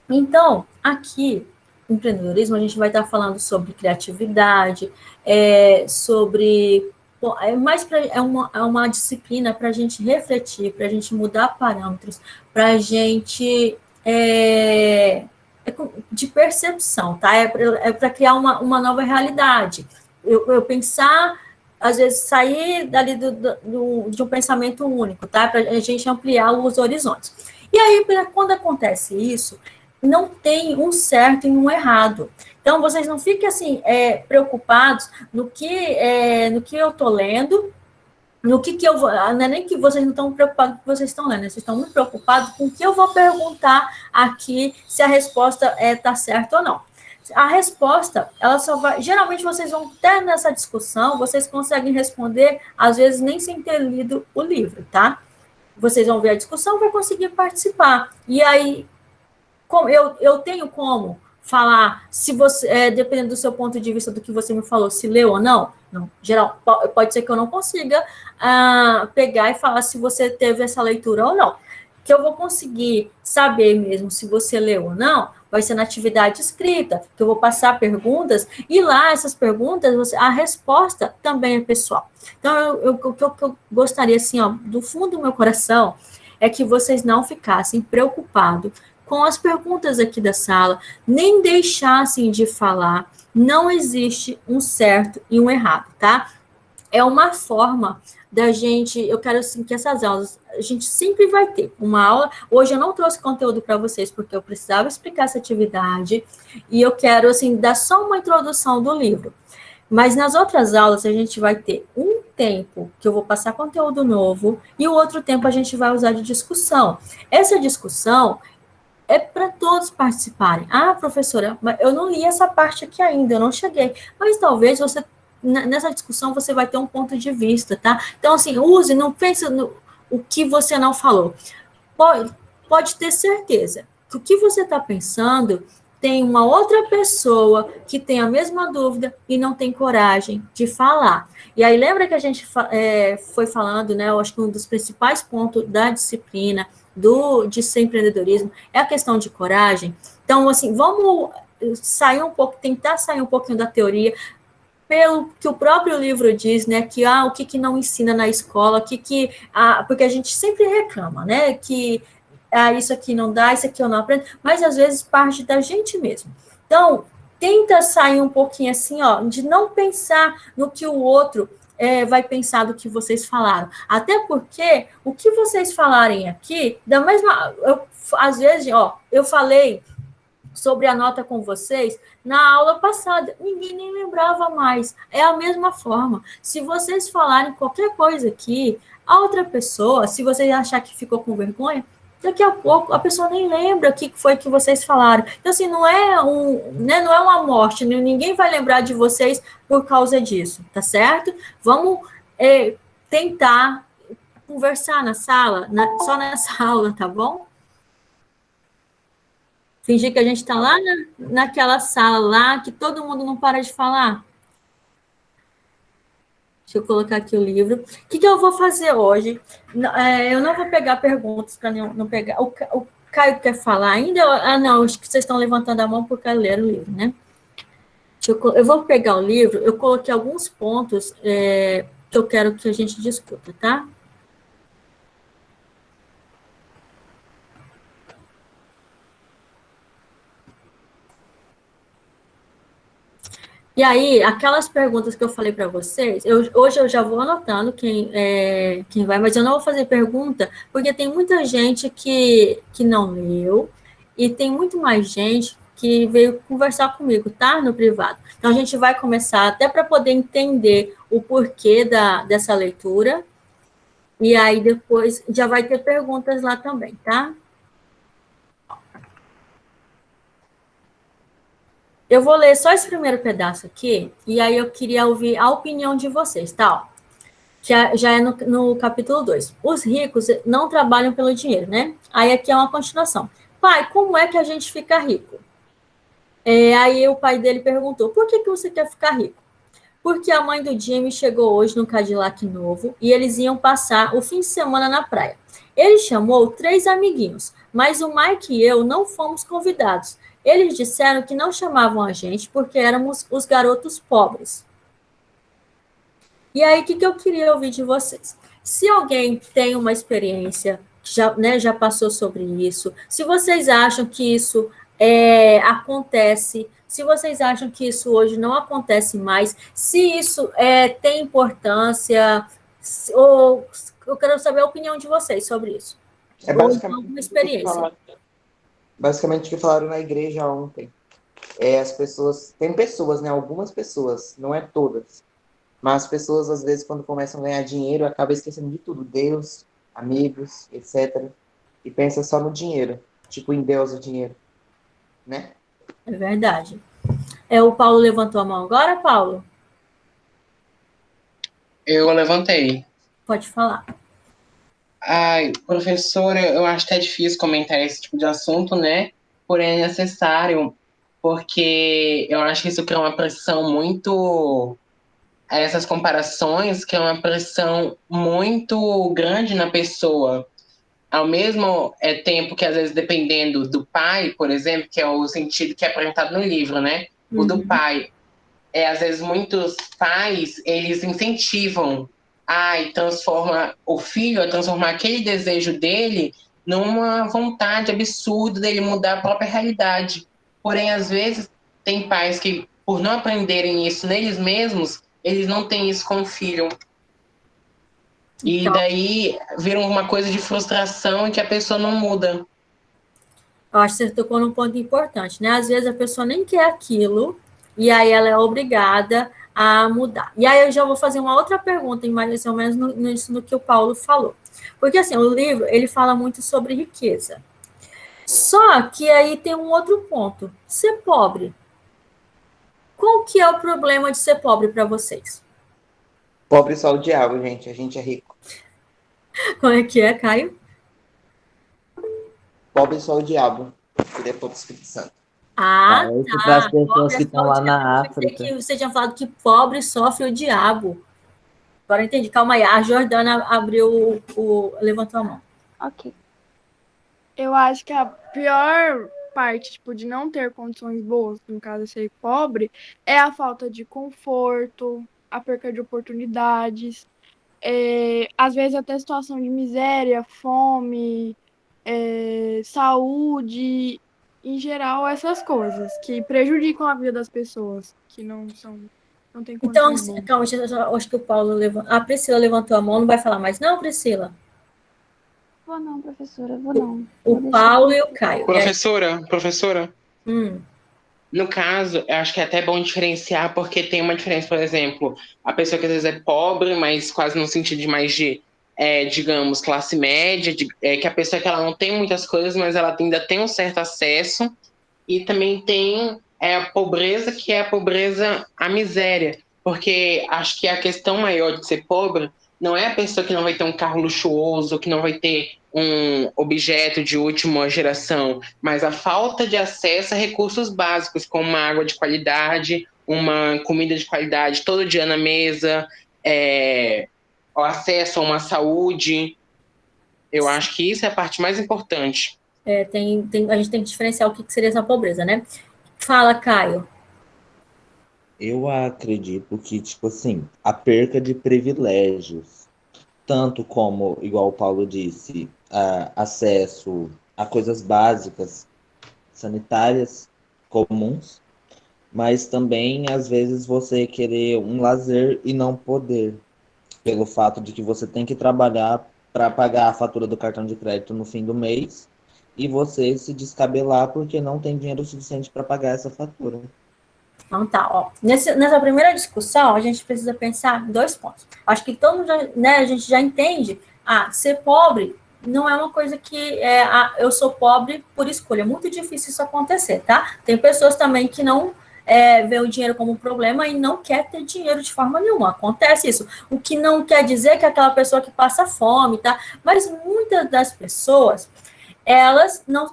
Então, aqui, empreendedorismo, a gente vai estar falando sobre criatividade, sobre Bom, é uma disciplina para a gente refletir, para a gente mudar parâmetros, para a gente de percepção, tá? É para criar uma nova realidade. Eu pensar, às vezes, sair dali de um pensamento único, tá? Para a gente ampliar os horizontes. E aí, quando acontece isso, não tem um certo e um errado. Então, vocês não fiquem, assim, preocupados no que eu estou lendo, no que eu vou... Não é nem que vocês não estão preocupados com o que vocês estão lendo, vocês estão muito preocupados com o que eu vou perguntar aqui, se a resposta está certa ou não. A resposta, ela só vai... Geralmente, vocês vão ter nessa discussão, vocês conseguem responder, às vezes, nem sem ter lido o livro, tá? Vocês vão ver a discussão, vai conseguir participar. E aí, eu tenho como falar, se você, dependendo do seu ponto de vista do que você me falou, se leu ou não? Não, geral, pode ser que eu não consiga pegar e falar se você teve essa leitura ou não. Que eu vou conseguir saber mesmo se você leu ou não, vai ser na atividade escrita, que eu vou passar perguntas, e lá, essas perguntas, a resposta também é pessoal. Então, o que eu gostaria, assim, ó, do fundo do meu coração, é que vocês não ficassem preocupados com as perguntas aqui da sala, nem deixassem de falar. Não existe um certo e um errado, tá? É uma forma da gente, eu quero assim que essas aulas, a gente sempre vai ter uma aula. Hoje eu não trouxe conteúdo para vocês, porque eu precisava explicar essa atividade, e eu quero, assim, dar só uma introdução do livro. Mas nas outras aulas a gente vai ter um tempo que eu vou passar conteúdo novo, e o outro tempo a gente vai usar de discussão. Essa discussão é para todos participarem. Ah, professora, mas eu não li essa parte aqui ainda, eu não cheguei. Mas talvez você, nessa discussão, você vai ter um ponto de vista, tá? Então, assim, use, não pense no o que você não falou. Pode ter certeza que o que você está pensando tem uma outra pessoa que tem a mesma dúvida e não tem coragem de falar. E aí, lembra que a gente foi falando, né? Eu acho que um dos principais pontos da disciplina de ser empreendedorismo é a questão de coragem. Então, assim, vamos tentar sair um pouquinho da teoria, pelo que o próprio livro diz, né, que o que não ensina na escola, porque a gente sempre reclama, né, que isso aqui não dá, isso aqui eu não aprendo, mas às vezes parte da gente mesmo. Então, tenta sair um pouquinho assim, ó, de não pensar no que o outro vai pensar do que vocês falaram. Até porque o que vocês falarem aqui, às vezes, ó, eu falei sobre a nota com vocês na aula passada, ninguém nem lembrava mais. É a mesma forma. Se vocês falarem qualquer coisa aqui, a outra pessoa, se vocês achar que ficou com vergonha, daqui a pouco a pessoa nem lembra o que foi que vocês falaram. Então, assim, não é uma morte, ninguém vai lembrar de vocês por causa disso, tá certo? Vamos tentar conversar na sala, só nessa aula, tá bom? Fingir que a gente está lá naquela sala lá, que todo mundo não para de falar. Deixa eu colocar aqui o livro. O que eu vou fazer hoje? Eu não vou pegar perguntas para não pegar. O Caio quer falar ainda? Não, acho que vocês estão levantando a mão porque leram o livro, né? Eu vou pegar o livro, eu coloquei alguns pontos que eu quero que a gente discuta, tá? E aí, aquelas perguntas que eu falei para vocês, hoje eu já vou anotando quem vai, mas eu não vou fazer pergunta, porque tem muita gente que não leu, e tem muito mais gente que veio conversar comigo, tá? No privado. Então, a gente vai começar até para poder entender o porquê dessa leitura, e aí depois já vai ter perguntas lá também, tá? Eu vou ler só esse primeiro pedaço aqui, e aí eu queria ouvir a opinião de vocês, tá? Já é no capítulo 2. Os ricos não trabalham pelo dinheiro, né? Aí aqui é uma continuação. Pai, como é que a gente fica rico? Aí o pai dele perguntou, por que você quer ficar rico? Porque a mãe do Jimmy chegou hoje no Cadillac novo, e eles iam passar o fim de semana na praia. Ele chamou 3 amiguinhos, mas o Mike e eu não fomos convidados. Eles disseram que não chamavam a gente porque éramos os garotos pobres. E aí, o que eu queria ouvir de vocês? Se alguém tem uma experiência, já passou sobre isso, se vocês acham que isso acontece, se vocês acham que isso hoje não acontece mais, se isso tem importância, ou eu quero saber a opinião de vocês sobre isso. É Ou então uma experiência. basicamente o que falaram na igreja ontem. As pessoas, tem pessoas, né? Algumas pessoas, não é todas. Mas as pessoas, às vezes, quando começam a ganhar dinheiro, acabam esquecendo de tudo. Deus, amigos, etc. E pensa só no dinheiro. Tipo, em Deus o dinheiro. Né? É verdade. O Paulo levantou a mão agora, Paulo? Eu levantei. Pode falar. Ai, professora, eu acho até difícil comentar esse tipo de assunto, né? Porém, é necessário, porque eu acho que isso cria uma pressão muito. Essas comparações criam uma pressão muito grande na pessoa. Ao mesmo tempo que, às vezes, dependendo do pai, por exemplo, que é o sentido que é apresentado no livro, né? O do pai. Às vezes, muitos pais, eles incentivam e transforma o filho a transformar aquele desejo dele numa vontade absurda dele mudar a própria realidade. Porém, às vezes, tem pais que, por não aprenderem isso neles mesmos, eles não têm isso com o filho. E daí vira uma coisa de frustração e que a pessoa não muda. Eu acho que você tocou num ponto importante, né? Às vezes a pessoa nem quer aquilo, e aí ela é obrigada a mudar. E aí eu já vou fazer uma outra pergunta, mais ou menos nisso no que o Paulo falou. Porque, assim, o livro, ele fala muito sobre riqueza. Só que aí tem um outro ponto. Ser pobre. Qual que é o problema de ser pobre para vocês? Pobre só o diabo, gente. A gente é rico. Como é que é, Caio? Pobre só o diabo. Ele é pobre Espírito Santo. Tá. Para as pessoas que estão lá na África. Que você tinha falado que pobre sofre o diabo. Agora entendi. Calma aí. A Jordana abriu levantou a mão. Ok. Eu acho que a pior parte, tipo, de não ter condições boas, no caso, ser pobre, é a falta de conforto, a perca de oportunidades, às vezes até situação de miséria, fome, saúde, em geral, essas coisas que prejudicam a vida das pessoas, que não tem Então, condições boas. calma, eu acho que o Paulo levantou. A Priscila levantou a mão, não vai falar mais, não, Priscila? Vou não, professora, vou não. O Paulo e o Caio. Professora. No caso, eu acho que é até bom diferenciar, porque tem uma diferença, por exemplo, a pessoa que às vezes é pobre, mas quase no sentido de mais de, digamos, classe média, que a pessoa que ela não tem muitas coisas, mas ela ainda tem um certo acesso, e também tem a pobreza, que é a pobreza, a miséria, porque acho que a questão maior de ser pobre não é a pessoa que não vai ter um carro luxuoso, que não vai ter um objeto de última geração, mas a falta de acesso a recursos básicos, como uma água de qualidade, uma comida de qualidade todo dia na mesa, o acesso a uma saúde. Eu acho que isso é a parte mais importante. A gente tem que diferenciar o que seria essa pobreza, né? Fala, Caio. Eu acredito que, tipo assim, a perca de privilégios, tanto como, igual o Paulo disse, acesso a coisas básicas, sanitárias, comuns, mas também, às vezes, você querer um lazer e não poder, pelo fato de que você tem que trabalhar para pagar a fatura do cartão de crédito no fim do mês e você se descabelar porque não tem dinheiro suficiente para pagar essa fatura. Então tá, ó. Nessa primeira discussão, a gente precisa pensar em 2 pontos. Acho que todo mundo a gente já entende, ser pobre não é uma coisa que eu sou pobre por escolha. É muito difícil isso acontecer, tá? Tem pessoas também que não vê o dinheiro como um problema e não quer ter dinheiro de forma nenhuma. Acontece isso. O que não quer dizer que é aquela pessoa que passa fome, tá? Mas muitas das pessoas, elas não...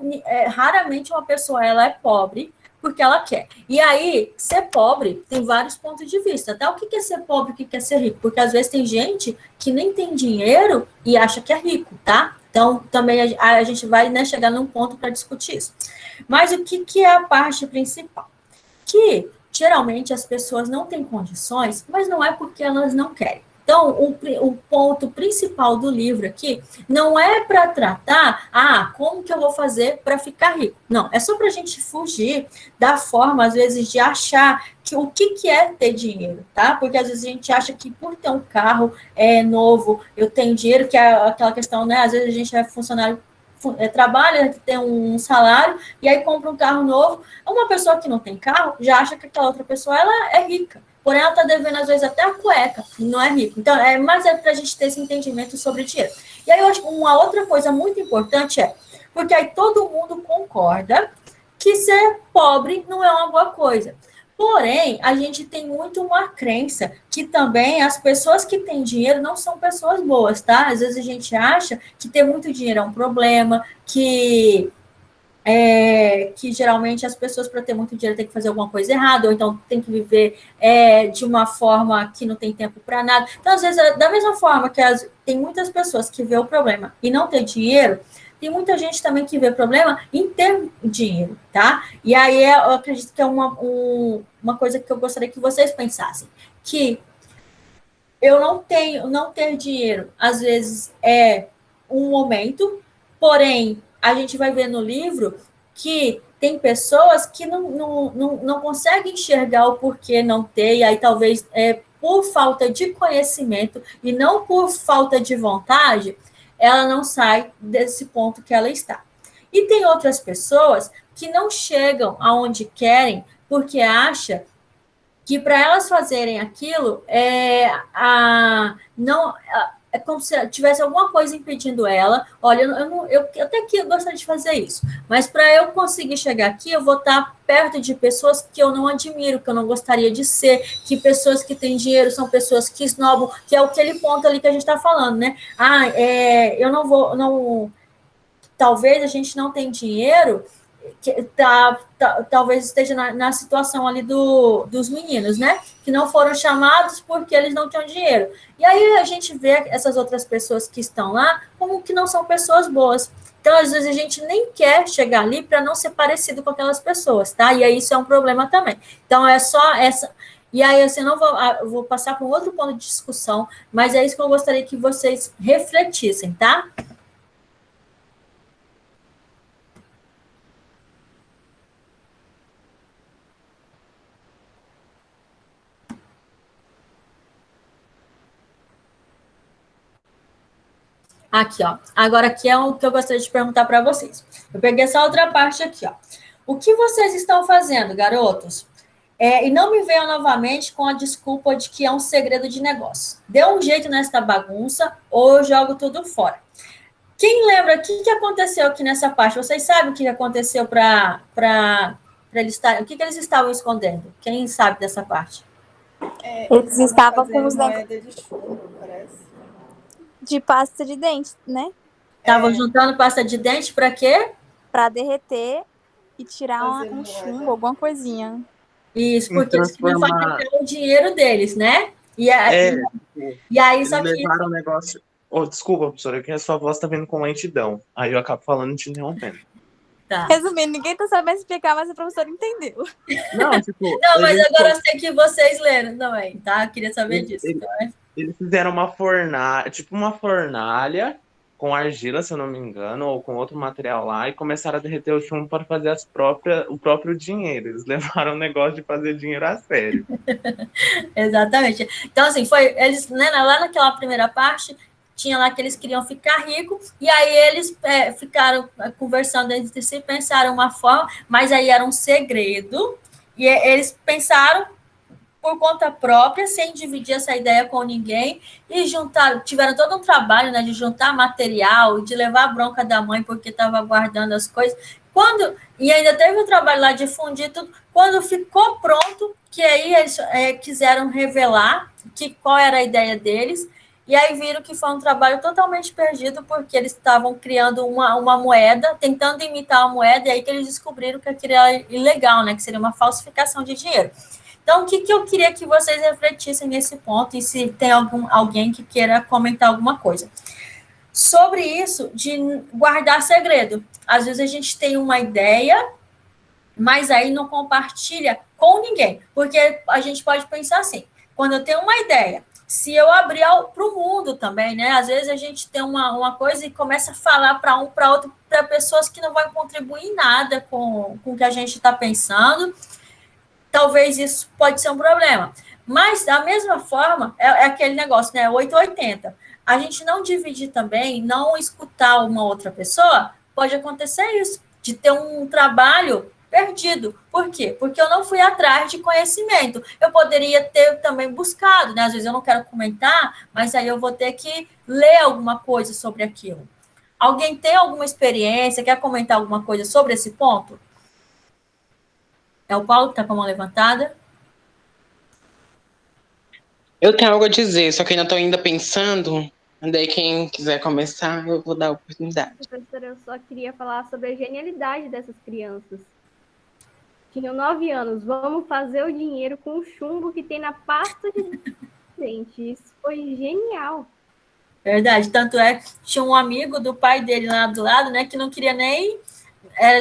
raramente uma pessoa ela é pobre porque ela quer. E aí, ser pobre tem vários pontos de vista, tá? O que é ser pobre, o que é ser rico? Porque às vezes tem gente que nem tem dinheiro e acha que é rico, tá? Então, também a gente vai chegar num ponto para discutir isso. Mas o que é a parte principal? Que, geralmente, as pessoas não têm condições, mas não é porque elas não querem. Então, o ponto principal do livro aqui não é para tratar, como que eu vou fazer para ficar rico? Não, é só para a gente fugir da forma, às vezes, de achar que o que é ter dinheiro, tá? Porque às vezes a gente acha que por ter um carro novo, eu tenho dinheiro, que é aquela questão, né? Às vezes a gente é funcionário, trabalha, tem um salário, e aí compra um carro novo. Uma pessoa que não tem carro já acha que aquela outra pessoa ela é rica. Porém, ela está devendo, às vezes, até a cueca, e não é rico. Então, mas é para a gente ter esse entendimento sobre dinheiro. E aí, eu acho que uma outra coisa muito importante porque aí todo mundo concorda que ser pobre não é uma boa coisa. Porém, a gente tem muito uma crença que também as pessoas que têm dinheiro não são pessoas boas, tá? Às vezes a gente acha que ter muito dinheiro é um problema, que geralmente as pessoas, para ter muito dinheiro, têm que fazer alguma coisa errada, ou então tem que viver de uma forma que não tem tempo para nada. Então, às vezes, da mesma forma que tem muitas pessoas que vê o problema e não ter dinheiro, tem muita gente também que vê problema em ter dinheiro, tá? E aí, eu acredito que é uma coisa que eu gostaria que vocês pensassem, que eu não ter dinheiro, às vezes, é um momento, porém, a gente vai ver no livro que tem pessoas que não conseguem enxergar o porquê não ter, e aí talvez por falta de conhecimento e não por falta de vontade, ela não sai desse ponto que ela está. E tem outras pessoas que não chegam aonde querem porque acham que para elas fazerem aquilo é como se tivesse alguma coisa impedindo ela. Olha, eu até que eu gostaria de fazer isso, mas para eu conseguir chegar aqui, eu vou estar perto de pessoas que eu não admiro, que eu não gostaria de ser, que pessoas que têm dinheiro são pessoas que esnobam, que é aquele ponto ali que a gente está falando, né? Eu não vou, talvez a gente não tenha dinheiro, talvez esteja na situação ali dos meninos, né? Que não foram chamados porque eles não tinham dinheiro. E aí a gente vê essas outras pessoas que estão lá como que não são pessoas boas. Então, às vezes, a gente nem quer chegar ali para não ser parecido com aquelas pessoas, tá? E aí isso é um problema também. Então, é só essa... E aí, assim, eu vou passar para um outro ponto de discussão, mas é isso que eu gostaria que vocês refletissem, tá? Aqui, ó. Agora aqui é o que eu gostaria de perguntar para vocês. Eu peguei essa outra parte aqui, ó. O que vocês estão fazendo, garotos? E não me venham novamente com a desculpa de que é um segredo de negócio. Dê um jeito nessa bagunça ou eu jogo tudo fora. Quem lembra o que aconteceu aqui nessa parte? Vocês sabem o que aconteceu para eles estarem... O que eles estavam escondendo? Quem sabe dessa parte? Eles estavam com os moeda de chumbo, parece. De pasta de dente, né? Estavam juntando pasta de dente para quê? Para derreter e tirar um chumbo, alguma coisinha. Isso, porque eles queriam fazer o dinheiro deles, né? E aí só que... levaram o negócio... desculpa, professora, que a sua voz tá vindo com lentidão. Aí eu acabo falando e te interrompendo. Tá. Resumindo, ninguém tá sabendo explicar, mas a professora entendeu. Não, não, mas agora eu sei que vocês leram também, tá? Eu queria saber disso. Eles fizeram uma fornalha, tipo uma fornalha com argila, se eu não me engano, ou com outro material lá, e começaram a derreter o chumbo para fazer o próprio dinheiro. Eles levaram o negócio de fazer dinheiro a sério. Exatamente. Então, assim, eles, né, lá naquela primeira parte, tinha lá que eles queriam ficar ricos, e aí eles ficaram conversando entre si, pensaram uma forma, mas aí era um segredo, e eles pensaram por conta própria, sem dividir essa ideia com ninguém, e tiveram todo um trabalho, né, de juntar material, de levar a bronca da mãe, porque estava guardando as coisas. E ainda teve o trabalho lá de fundir tudo, quando ficou pronto, que aí eles quiseram revelar qual era a ideia deles, e aí viram que foi um trabalho totalmente perdido, porque eles estavam criando uma moeda, tentando imitar a moeda, e aí que eles descobriram que aquilo era ilegal, né, que seria uma falsificação de dinheiro. Então, o que eu queria que vocês refletissem nesse ponto, e se tem alguém que queira comentar alguma coisa. Sobre isso de guardar segredo. Às vezes a gente tem uma ideia, mas aí não compartilha com ninguém. Porque a gente pode pensar assim, quando eu tenho uma ideia se eu abrir para o mundo também, né? Às vezes a gente tem uma coisa e começa a falar para outro, para pessoas que não vão contribuir em nada com o que a gente está pensando. Talvez isso pode ser um problema. Mas, da mesma forma, é aquele negócio, né? 880. A gente não dividir também, não escutar uma outra pessoa, pode acontecer isso, de ter um trabalho perdido. Por quê? Porque eu não fui atrás de conhecimento. Eu poderia ter também buscado, né? Às vezes eu não quero comentar, mas aí eu vou ter que ler alguma coisa sobre aquilo. Alguém tem alguma experiência, quer comentar alguma coisa sobre esse ponto? É o Paulo que está com a mão levantada? Eu tenho algo a dizer, só que ainda estou ainda pensando. Daí quem quiser começar, eu vou dar a oportunidade. Professora, eu só queria falar sobre a genialidade dessas crianças. Tinham 9 anos, vamos fazer o dinheiro com o chumbo que tem na pasta de dente. Isso foi genial. Verdade, tanto é que tinha um amigo do pai dele lá do lado, né, que não queria nem,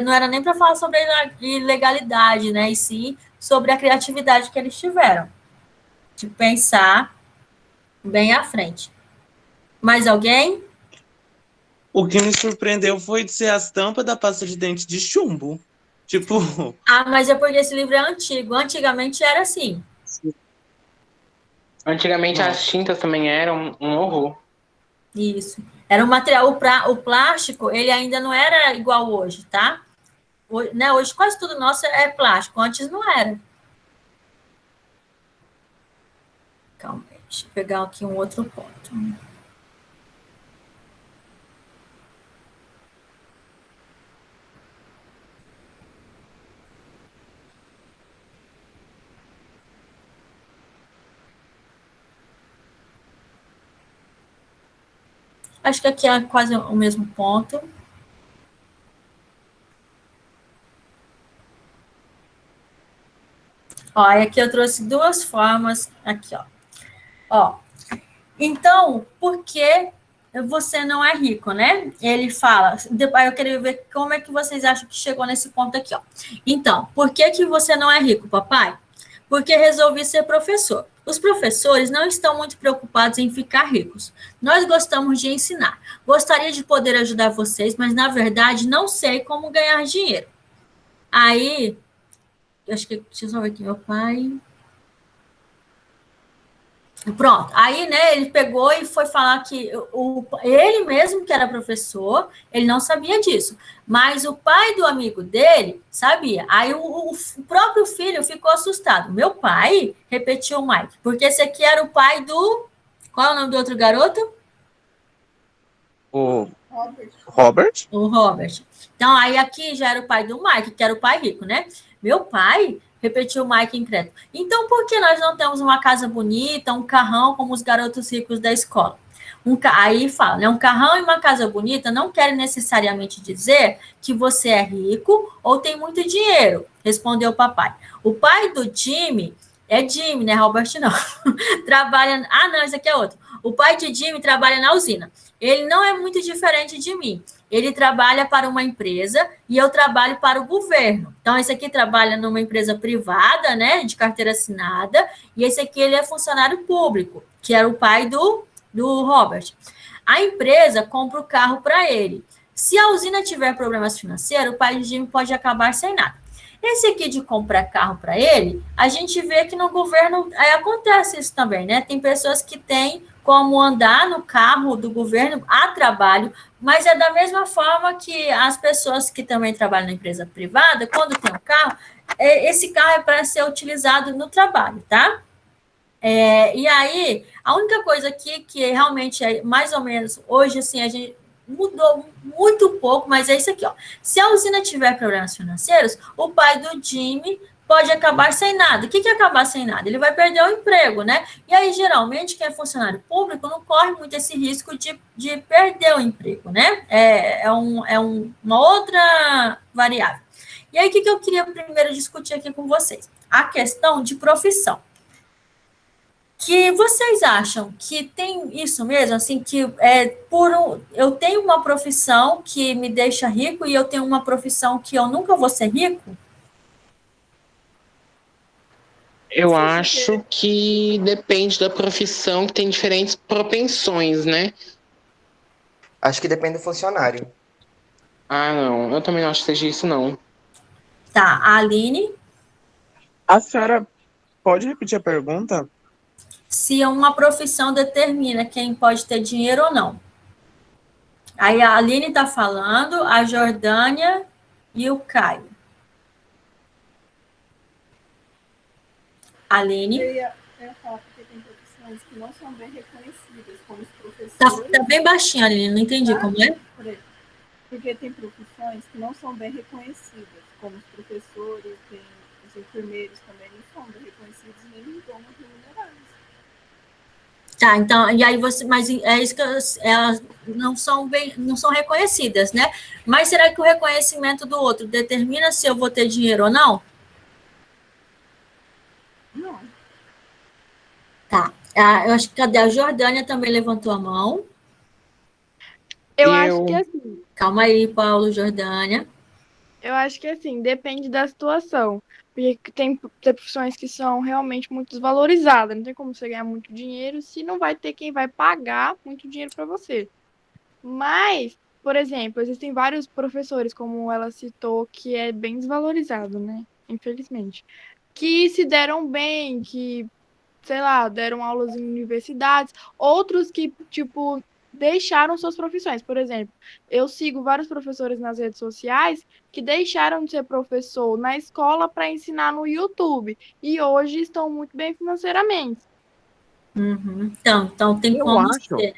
não era nem para falar sobre a ilegalidade, né, e sim sobre a criatividade que eles tiveram, de pensar bem à frente. Mais alguém? O que me surpreendeu foi de ser as tampas da pasta de dente de chumbo. Tipo. Ah, mas é porque esse livro é antigo. Antigamente era assim. Antigamente as tintas também eram um horror. Isso. Era um material. O plástico, ele ainda não era igual hoje, tá? Hoje, né, hoje quase tudo nosso é plástico. Antes não era. Calma aí. Deixa eu pegar aqui um outro ponto. Acho que aqui é quase o mesmo ponto. Ó, e aqui eu trouxe duas formas. Aqui, ó. Então, por que você não é rico, né? Ele fala. Eu queria ver como é que vocês acham que chegou nesse ponto aqui, ó. Então, por que você não é rico, papai? Porque resolvi ser professor. Os professores não estão muito preocupados em ficar ricos. Nós gostamos de ensinar. Gostaria de poder ajudar vocês, mas, na verdade, não sei como ganhar dinheiro. Aí, acho que, deixa eu só ver aqui, meu pai... Pronto, aí, né, ele pegou e foi falar que ele mesmo que era professor, ele não sabia disso, mas o pai do amigo dele sabia. Aí o próprio filho ficou assustado. Meu pai, repetiu o Mike, porque esse aqui era o pai do... Qual é o nome do outro garoto? O Robert. O Robert. Então, aí aqui já era o pai do Mike, que era o pai rico, né? Meu pai... Repetiu o Mike incrédulo. Então, por que nós não temos uma casa bonita, um carrão como os garotos ricos da escola? Aí fala, né? Um carrão e uma casa bonita não querem necessariamente dizer que você é rico ou tem muito dinheiro, respondeu o papai. O pai do Jimmy, é Jimmy, né, Robert não, trabalha... Ah, não, esse aqui é outro. O pai de Jimmy trabalha na usina. Ele não é muito diferente de mim. Ele trabalha para uma empresa e eu trabalho para o governo. Então, esse aqui trabalha numa empresa privada, né, de carteira assinada, e esse aqui ele é funcionário público, que era o pai do Robert. A empresa compra o carro para ele. Se a usina tiver problemas financeiros, o pai de Jimmy pode acabar sem nada. Esse aqui de comprar carro para ele, a gente vê que no governo acontece isso também, né? Tem pessoas que têm como andar no carro do governo a trabalho, mas é da mesma forma que as pessoas que também trabalham na empresa privada, quando tem um carro, esse carro é para ser utilizado no trabalho, tá? E aí, a única coisa aqui que realmente é mais ou menos, hoje, assim, a gente mudou muito pouco, mas é isso aqui, ó. Se a usina tiver problemas financeiros, o pai do Jimmy pode acabar sem nada. O que é acabar sem nada? Ele vai perder o emprego, né? E aí, geralmente, quem é funcionário público não corre muito esse risco de perder o emprego, né? Uma outra variável. E aí, o que eu queria primeiro discutir aqui com vocês? A questão de profissão. Que vocês acham que tem isso mesmo, assim, que eu tenho uma profissão que me deixa rico e eu tenho uma profissão que eu nunca vou ser rico? Eu acho que depende da profissão, que tem diferentes propensões, né? Acho que depende do funcionário. Ah, não. Eu também não acho que seja isso, não. Tá, a Aline, A senhora pode repetir a pergunta? se uma profissão determina quem pode ter dinheiro ou não. Aí a Aline está falando, a Jordânia e o Caio. Aline. Eu ia falar porque tem profissões que não são bem reconhecidas, como os Tá professores. bem baixinho, Aline, não entendi como é. Porque tem profissões que não são bem reconhecidas, como os professores, tem os enfermeiros também não são bem reconhecidos nem em dom remunerados. Tá, então, e aí você, mas é isso que elas não são reconhecidas, né? Mas será que o reconhecimento do outro determina se eu vou ter dinheiro ou não? Não. Tá. Eu acho que cadê a Jordânia também levantou a mão. Eu acho que assim. Calma aí, Paulo, Jordânia. Eu acho que assim, depende da situação. Porque tem profissões que são realmente muito desvalorizadas. Não tem como você ganhar muito dinheiro se não vai ter quem vai pagar muito dinheiro para você. Mas, por exemplo, existem vários professores, como ela citou, que é bem desvalorizado, né? Infelizmente. Que se deram bem, que, sei lá, deram aulas em universidades. Outros que, tipo, deixaram suas profissões. Por exemplo, eu sigo vários professores nas redes sociais que deixaram de ser professor na escola para ensinar no YouTube. E hoje estão muito bem financeiramente. Uhum. Então tem como ser,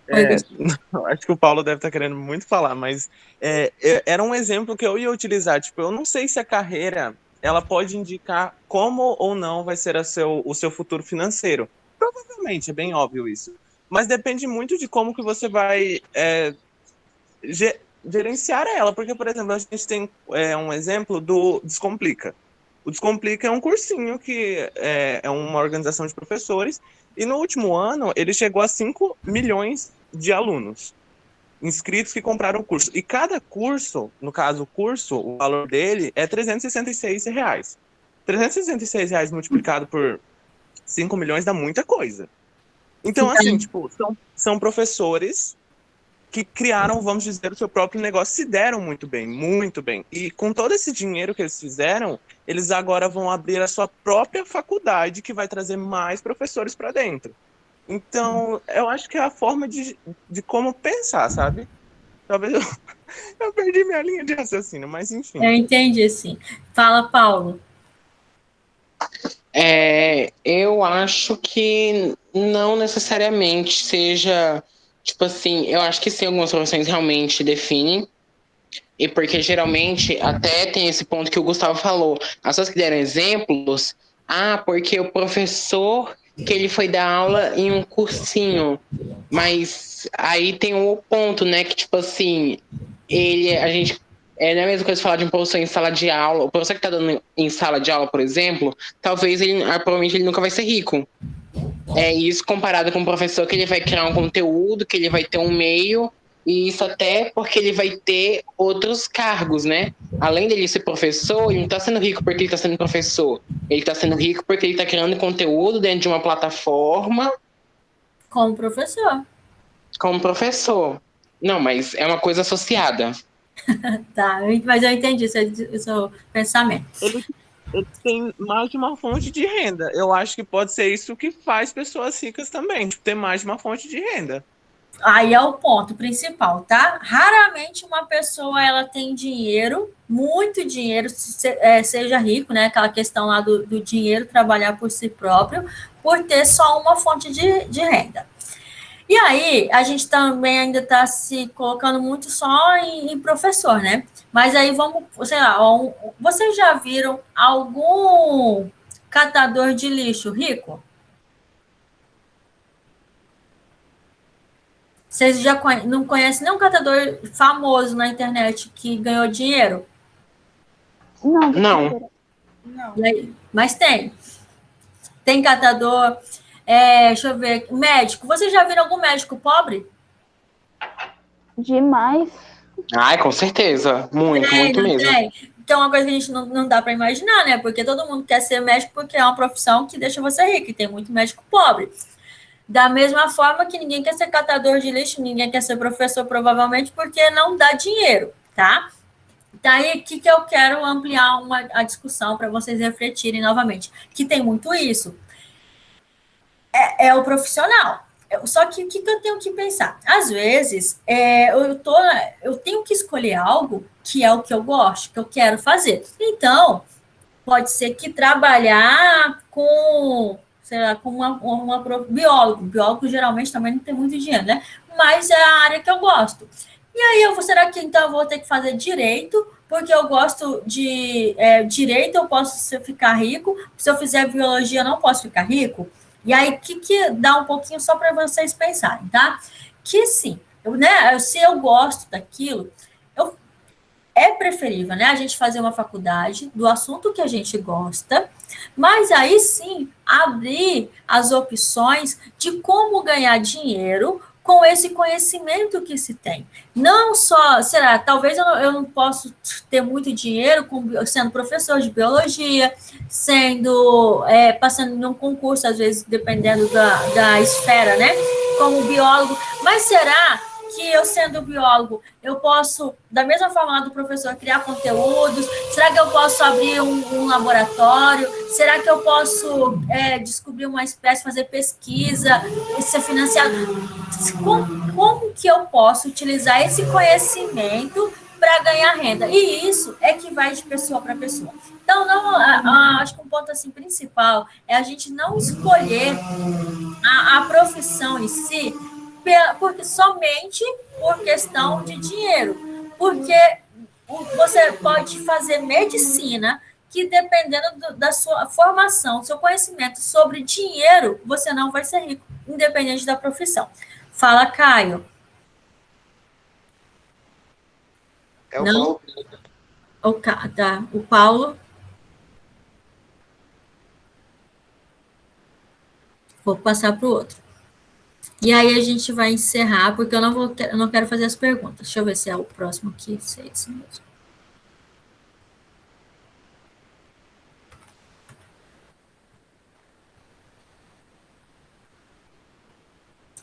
né? Acho que o Paulo deve estar querendo muito falar, mas era um exemplo que eu ia utilizar. Tipo, eu não sei se a carreira ela pode indicar como ou não vai ser o seu futuro financeiro. Provavelmente, é bem óbvio isso. Mas depende muito de como que você vai gerenciar ela. Porque, por exemplo, a gente tem um exemplo do Descomplica. O Descomplica é um cursinho que é uma organização de professores e no último ano ele chegou a 5 milhões de alunos inscritos que compraram o curso. E cada curso, no caso o curso, o valor dele é R$366. R$366 multiplicado por 5 milhões dá muita coisa. Então, assim, tipo, são professores que criaram, vamos dizer, o seu próprio negócio, se deram muito bem, muito bem. E com todo esse dinheiro que eles fizeram, eles agora vão abrir a sua própria faculdade, que vai trazer mais professores para dentro. Então, eu acho que é a forma de como pensar, sabe? Talvez eu perdi minha linha de raciocínio, mas enfim. Eu entendi, sim. Fala, Paulo. Eu acho que não necessariamente seja, tipo assim, eu acho que sim, algumas profissões realmente definem, e porque geralmente até tem esse ponto que o Gustavo falou, as pessoas que deram exemplos, porque o professor que ele foi dar aula em um cursinho, mas aí tem um ponto, né, que tipo assim, a gente não é a mesma coisa falar de um professor em sala de aula. O professor que está dando em sala de aula, por exemplo, provavelmente ele nunca vai ser rico. É isso comparado com um professor que ele vai criar um conteúdo, que ele vai ter um meio, e isso até porque ele vai ter outros cargos, né? Além dele ser professor, ele não está sendo rico porque ele está sendo professor. Ele está sendo rico porque ele está criando conteúdo dentro de uma plataforma. Como professor. Como professor. Não, mas é uma coisa associada. Tá, mas eu entendi o seu pensamento. Ele tem mais de uma fonte de renda. Eu acho que pode ser isso que faz pessoas ricas também, tipo, ter mais de uma fonte de renda. Aí é o ponto principal, tá? Raramente uma pessoa ela tem dinheiro, muito dinheiro, seja rico, né? Aquela questão lá do dinheiro trabalhar por si próprio, por ter só uma fonte de renda. E aí, a gente também ainda está se colocando muito só em professor, né? Mas aí vamos, sei lá, vocês já viram algum catador de lixo rico? Vocês já não conhecem nenhum catador famoso na internet que ganhou dinheiro? Não. Mas tem. Tem catador, deixa eu ver, médico. Vocês já viram algum médico pobre? Demais. Com certeza. Muito mesmo. que é uma coisa que a gente não dá para imaginar, né? Porque todo mundo quer ser médico porque é uma profissão que deixa você rico, e tem muito médico pobre. Da mesma forma que ninguém quer ser catador de lixo, ninguém quer ser professor, provavelmente, porque não dá dinheiro, tá? Daí aqui que eu quero ampliar a discussão para vocês refletirem novamente, que tem muito isso. É o profissional. Só que o que eu tenho que pensar? Às vezes, eu tenho que escolher algo que é o que eu gosto, que eu quero fazer. Então, pode ser que trabalhar com, sei lá, com biólogo. Biólogo geralmente também não tem muito dinheiro, né? Mas é a área que eu gosto. E aí, será que então eu vou ter que fazer direito? Porque eu gosto de direito, eu posso ficar rico. Se eu fizer biologia, eu não posso ficar rico. E aí, que dá um pouquinho só para vocês pensarem, tá? Que sim, se eu gosto daquilo, é preferível, né, a gente fazer uma faculdade do assunto que a gente gosta, mas aí sim, abrir as opções de como ganhar dinheiro com esse conhecimento que se tem. Não só, talvez eu não possa ter muito dinheiro sendo professor de biologia, passando num concurso, às vezes, dependendo da esfera, né? Como biólogo. Mas será que eu, sendo biólogo, eu posso, da mesma forma lá do professor, criar conteúdos? Será que eu posso abrir um laboratório? Será que eu posso descobrir uma espécie, fazer pesquisa, ser financiado? Como que eu posso utilizar esse conhecimento para ganhar renda? E isso é que vai de pessoa para pessoa. Então, acho que um ponto assim, principal é a gente não escolher a profissão em si somente por questão de dinheiro. Porque você pode fazer medicina que, dependendo da sua formação, do seu conhecimento sobre dinheiro, você não vai ser rico, independente da profissão. Fala, Caio. É o Não? Paulo. Tá. O Paulo. Vou passar para o outro. E aí a gente vai encerrar, porque eu não quero fazer as perguntas. Deixa eu ver se é o próximo aqui. Se é esse mesmo.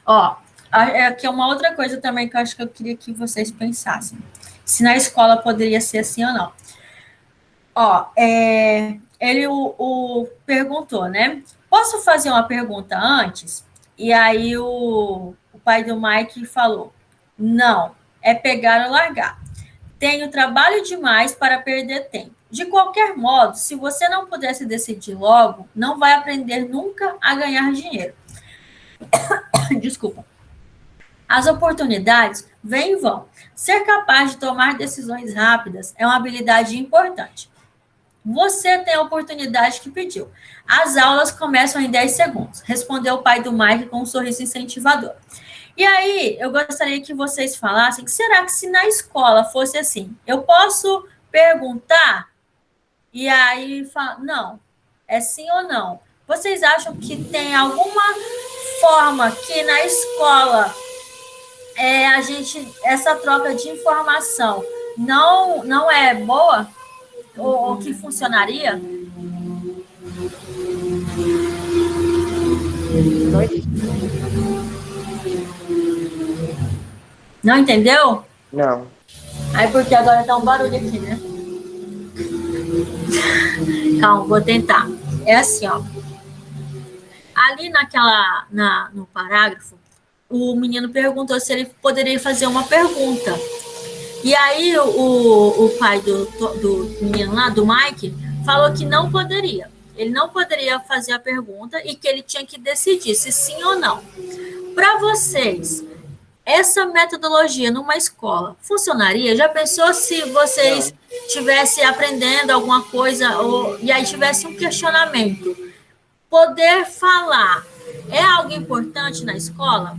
Ó, aqui é uma outra coisa também que eu acho que eu queria que vocês pensassem. Se na escola poderia ser assim ou não. Ó, ele perguntou, né? Posso fazer uma pergunta antes? E aí o pai do Mike falou, não, é pegar ou largar. Tenho trabalho demais para perder tempo. De qualquer modo, se você não pudesse decidir logo, não vai aprender nunca a ganhar dinheiro. Desculpa. As oportunidades vêm e vão. Ser capaz de tomar decisões rápidas é uma habilidade importante. Você tem a oportunidade que pediu. As aulas começam em 10 segundos, respondeu o pai do Mike com um sorriso incentivador. E aí, eu gostaria que vocês falassem, será que se na escola fosse assim, eu posso perguntar? E aí, não, é sim ou não? Vocês acham que tem alguma forma que na escola essa troca de informação não é boa? Ou que funcionaria? Não entendeu? Não. Aí porque agora tá um barulho aqui, né? Calma, vou tentar. É assim, ó. Ali no parágrafo, o menino perguntou se ele poderia fazer uma pergunta. E aí o pai do menino lá, do Mike, falou que não poderia. Ele não poderia fazer a pergunta e que ele tinha que decidir se sim ou não. Para vocês, essa metodologia numa escola funcionaria? Já pensou se vocês estivessem aprendendo alguma coisa e aí tivesse um questionamento? Poder falar é algo importante na escola?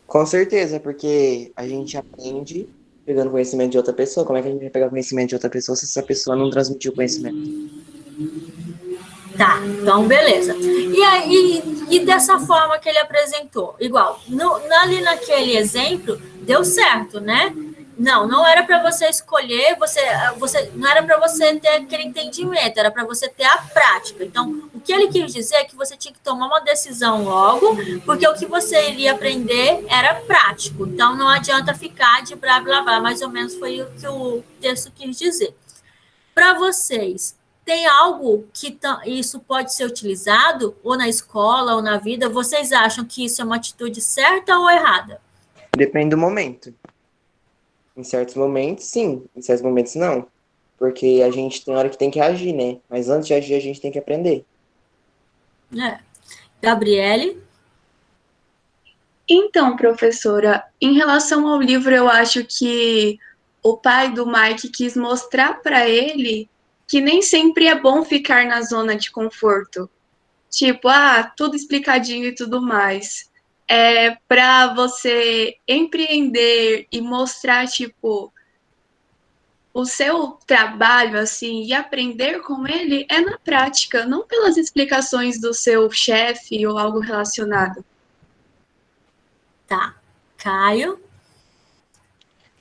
Com certeza, porque a gente aprende pegando conhecimento de outra pessoa. Como é que a gente vai pegar conhecimento de outra pessoa se essa pessoa não transmitiu conhecimento? Tá, então beleza. E dessa forma que ele apresentou, igual, ali naquele exemplo, deu certo, né? Não era para você escolher, não era para você ter aquele entendimento, era para você ter a prática. Então, o que ele quis dizer é que você tinha que tomar uma decisão logo, porque o que você iria aprender era prático. Então, não adianta ficar de blá, blá, blá, mais ou menos foi o que o texto quis dizer. Para vocês, tem algo que isso pode ser utilizado, ou na escola, ou na vida? Vocês acham que isso é uma atitude certa ou errada? Depende do momento. Em certos momentos, sim. Em certos momentos, não. Porque a gente tem hora que tem que agir, né? Mas antes de agir, a gente tem que aprender. Gabriele? Então, professora, em relação ao livro, eu acho que o pai do Mike quis mostrar para ele que nem sempre é bom ficar na zona de conforto. Tipo, tudo explicadinho e tudo mais. Para você empreender e mostrar, tipo, o seu trabalho, assim, e aprender com ele é na prática, não pelas explicações do seu chefe ou algo relacionado. Tá. Caio?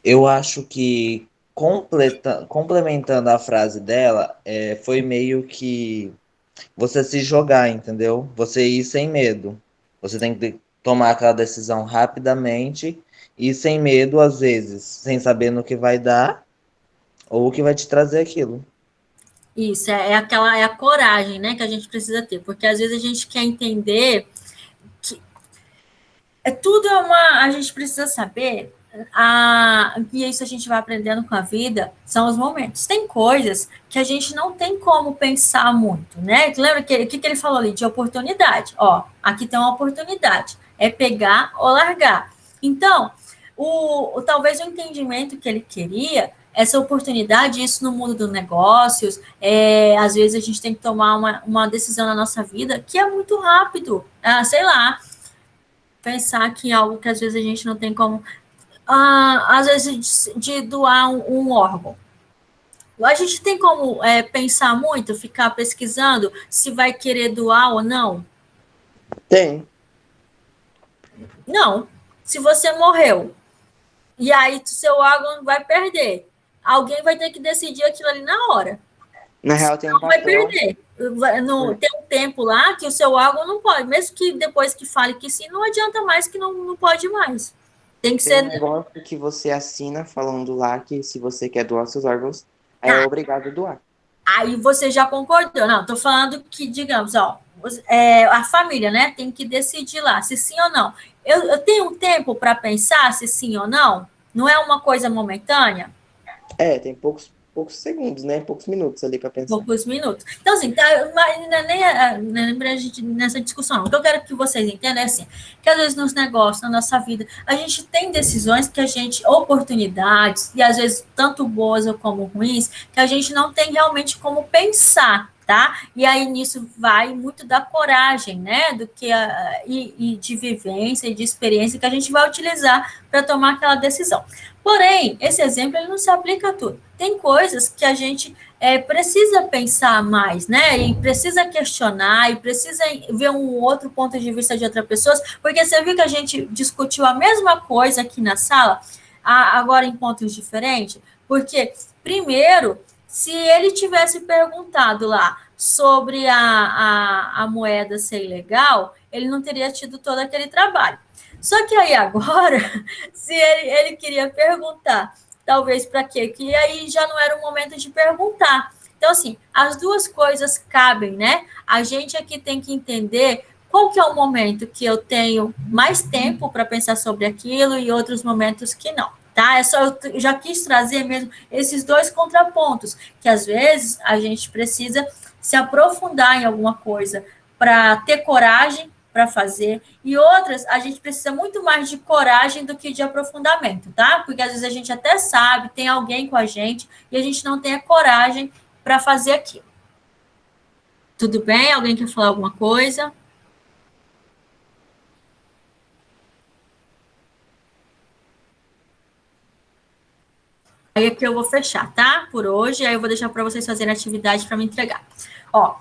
Eu acho que, complementando a frase dela, foi meio que você se jogar, entendeu? Você ir sem medo. Você tem que tomar aquela decisão rapidamente e sem medo, às vezes, sem saber no que vai dar ou o que vai te trazer aquilo. Isso, é a coragem, né, que a gente precisa ter, porque às vezes a gente quer entender que a gente precisa saber, e isso a gente vai aprendendo com a vida, são os momentos. Tem coisas que a gente não tem como pensar muito, né? Tu lembra o que ele falou ali? De oportunidade. Ó, aqui tem uma oportunidade. É pegar ou largar. Então, talvez o entendimento que ele queria, essa oportunidade, isso no mundo dos negócios, às vezes a gente tem que tomar uma decisão na nossa vida que é muito rápido. Sei lá, pensar que algo que às vezes a gente não tem como... às vezes, de doar um órgão. A gente tem como pensar muito, ficar pesquisando se vai querer doar ou não? Tem. Não. Se você morreu, e aí seu órgão vai perder, alguém vai ter que decidir aquilo ali na hora. Na real, tem um papel. Vai perder. Tem um tempo lá que o seu órgão não pode, mesmo que depois que fale que sim, não adianta mais que não pode mais. Tem que ser... um negócio que você assina falando lá que se você quer doar seus órgãos, é obrigado a doar. Aí você já concordou. Não, tô falando que, digamos, a família, né, tem que decidir lá se sim ou não. Eu tenho um tempo para pensar se sim ou não? Não é uma coisa momentânea? Tem poucos segundos, né? Poucos minutos ali para pensar. Poucos minutos. Então, assim, nem pra gente nessa discussão, não. O que eu quero que vocês entendam é assim, que às vezes nos negócios, na nossa vida, a gente tem decisões oportunidades, e às vezes tanto boas como ruins, que a gente não tem realmente como pensar, tá? E aí nisso vai muito da coragem, né? E de vivência e de experiência que a gente vai utilizar para tomar aquela decisão. Porém, esse exemplo ele não se aplica a tudo. Tem coisas que a gente precisa pensar mais, né? E precisa questionar, e precisa ver um outro ponto de vista de outras pessoas, porque você viu que a gente discutiu a mesma coisa aqui na sala, agora em pontos diferentes, porque, primeiro, se ele tivesse perguntado lá sobre a moeda ser ilegal, ele não teria tido todo aquele trabalho. Só que aí agora, se ele queria perguntar, talvez para quê? Que aí já não era o momento de perguntar. Então, assim, as duas coisas cabem, né? A gente aqui tem que entender qual que é o momento que eu tenho mais tempo para pensar sobre aquilo e outros momentos que não, tá? Eu já quis trazer mesmo esses dois contrapontos, que às vezes a gente precisa se aprofundar em alguma coisa para ter coragem para fazer, e outras, a gente precisa muito mais de coragem do que de aprofundamento, tá? Porque às vezes a gente até sabe, tem alguém com a gente, e a gente não tem a coragem para fazer aquilo. Tudo bem? Alguém quer falar alguma coisa? Aí aqui eu vou fechar, tá? Por hoje, aí eu vou deixar para vocês fazerem atividade para me entregar. Ó,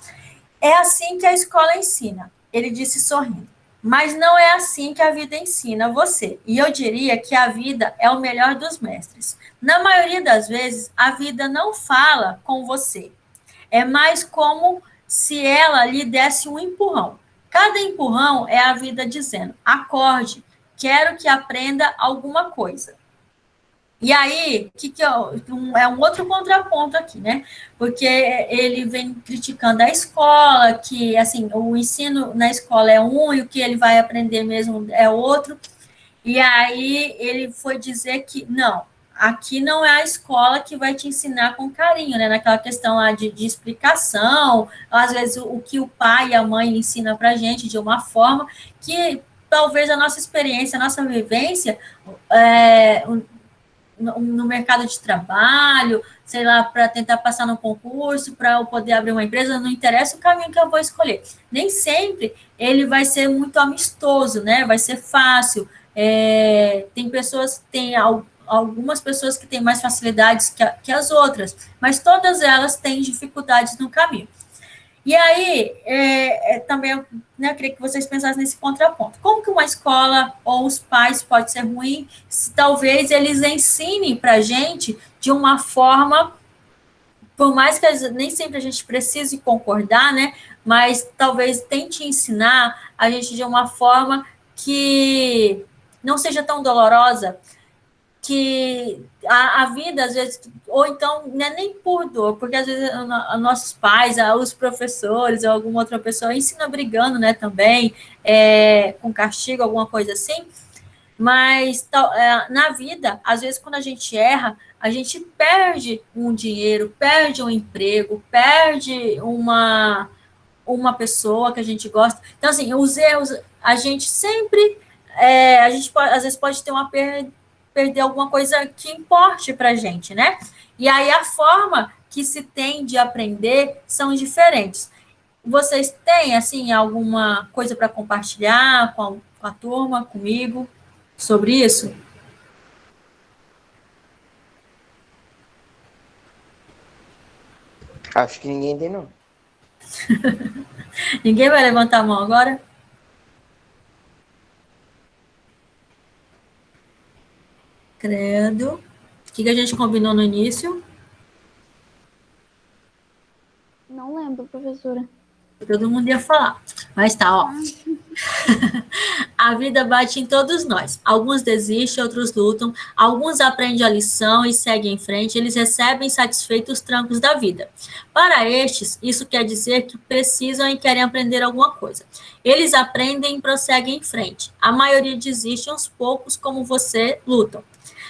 é assim que a escola ensina. Ele disse sorrindo. Mas não é assim que a vida ensina você. E eu diria que a vida é o melhor dos mestres. Na maioria das vezes, a vida não fala com você. É mais como se ela lhe desse um empurrão. Cada empurrão é a vida dizendo: acorde, quero que aprenda alguma coisa. E aí, é um outro contraponto aqui, né? Porque ele vem criticando a escola, que, assim, o ensino na escola é um e o que ele vai aprender mesmo é outro. E aí, ele foi dizer que, não, aqui não é a escola que vai te ensinar com carinho, né? Naquela questão lá de explicação, às vezes o que o pai e a mãe ensinam pra gente de uma forma que talvez a nossa experiência, a nossa vivência, no mercado de trabalho, sei lá, para tentar passar no concurso, para eu poder abrir uma empresa, não interessa o caminho que eu vou escolher. Nem sempre ele vai ser muito amistoso, né? Vai ser fácil. Algumas pessoas que têm mais facilidades que as outras, mas todas elas têm dificuldades no caminho. E aí, também, né, eu queria que vocês pensassem nesse contraponto. Como que uma escola ou os pais pode ser ruim se talvez eles ensinem para a gente de uma forma, por mais que nem sempre a gente precise concordar, né, mas talvez tente ensinar a gente de uma forma que não seja tão dolorosa, que a vida, às vezes, ou então, não é nem por dor, porque às vezes nossos pais, os professores, ou alguma outra pessoa ensina brigando, né, também, com castigo, alguma coisa assim, mas na vida, às vezes, quando a gente erra, a gente perde um dinheiro, perde um emprego, perde uma pessoa que a gente gosta. Então, assim, os erros, a gente sempre, a gente às vezes pode ter uma perder alguma coisa que importe para a gente, né? E aí a forma que se tem de aprender são diferentes. Vocês têm, assim, alguma coisa para compartilhar com a turma, comigo, sobre isso? Acho que ninguém tem, não. Ninguém vai levantar a mão agora? Credo. O que a gente combinou no início? Não lembro, professora. Todo mundo ia falar. Mas tá, ó. A vida bate em todos nós. Alguns desistem, outros lutam. Alguns aprendem a lição e seguem em frente. Eles recebem satisfeitos os trancos da vida. Para estes, isso quer dizer que precisam e querem aprender alguma coisa. Eles aprendem e prosseguem em frente. A maioria desiste, uns poucos, como você, lutam.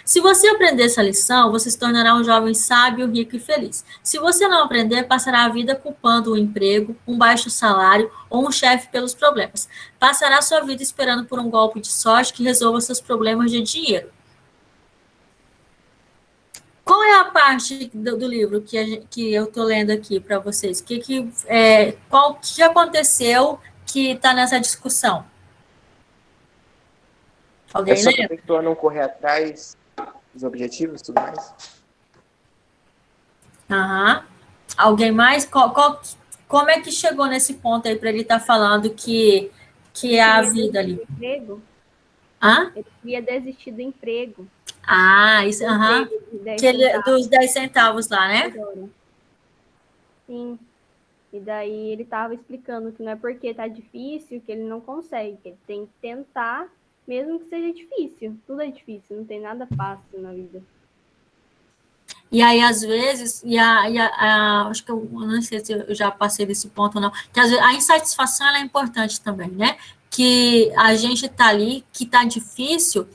Se você aprender essa lição, você se tornará um jovem sábio, rico e feliz. Se você não aprender, passará a vida culpando o emprego, um baixo salário ou um chefe pelos problemas. Passará sua vida esperando por um golpe de sorte que resolva seus problemas de dinheiro. Qual é a parte do livro que eu estou lendo aqui para vocês? O que aconteceu que está nessa discussão? Alguém só lembra? a pessoa não correr atrás dos objetivos e tudo mais. Aham. Alguém mais? Como é que chegou nesse ponto aí para ele estar falando que é a vida ali? Emprego? Hã? Ele queria desistir do emprego. Ah, isso, aham. Dos 10 centavos lá, né? Sim. E daí ele estava explicando que não é porque tá difícil que ele não consegue, que ele tem que tentar, mesmo que seja difícil. Tudo é difícil, não tem nada fácil na vida. E aí, às vezes, acho que eu não sei se eu já passei desse ponto ou não, que às vezes a insatisfação ela é importante também, né? Que a gente tá ali, que tá difícil,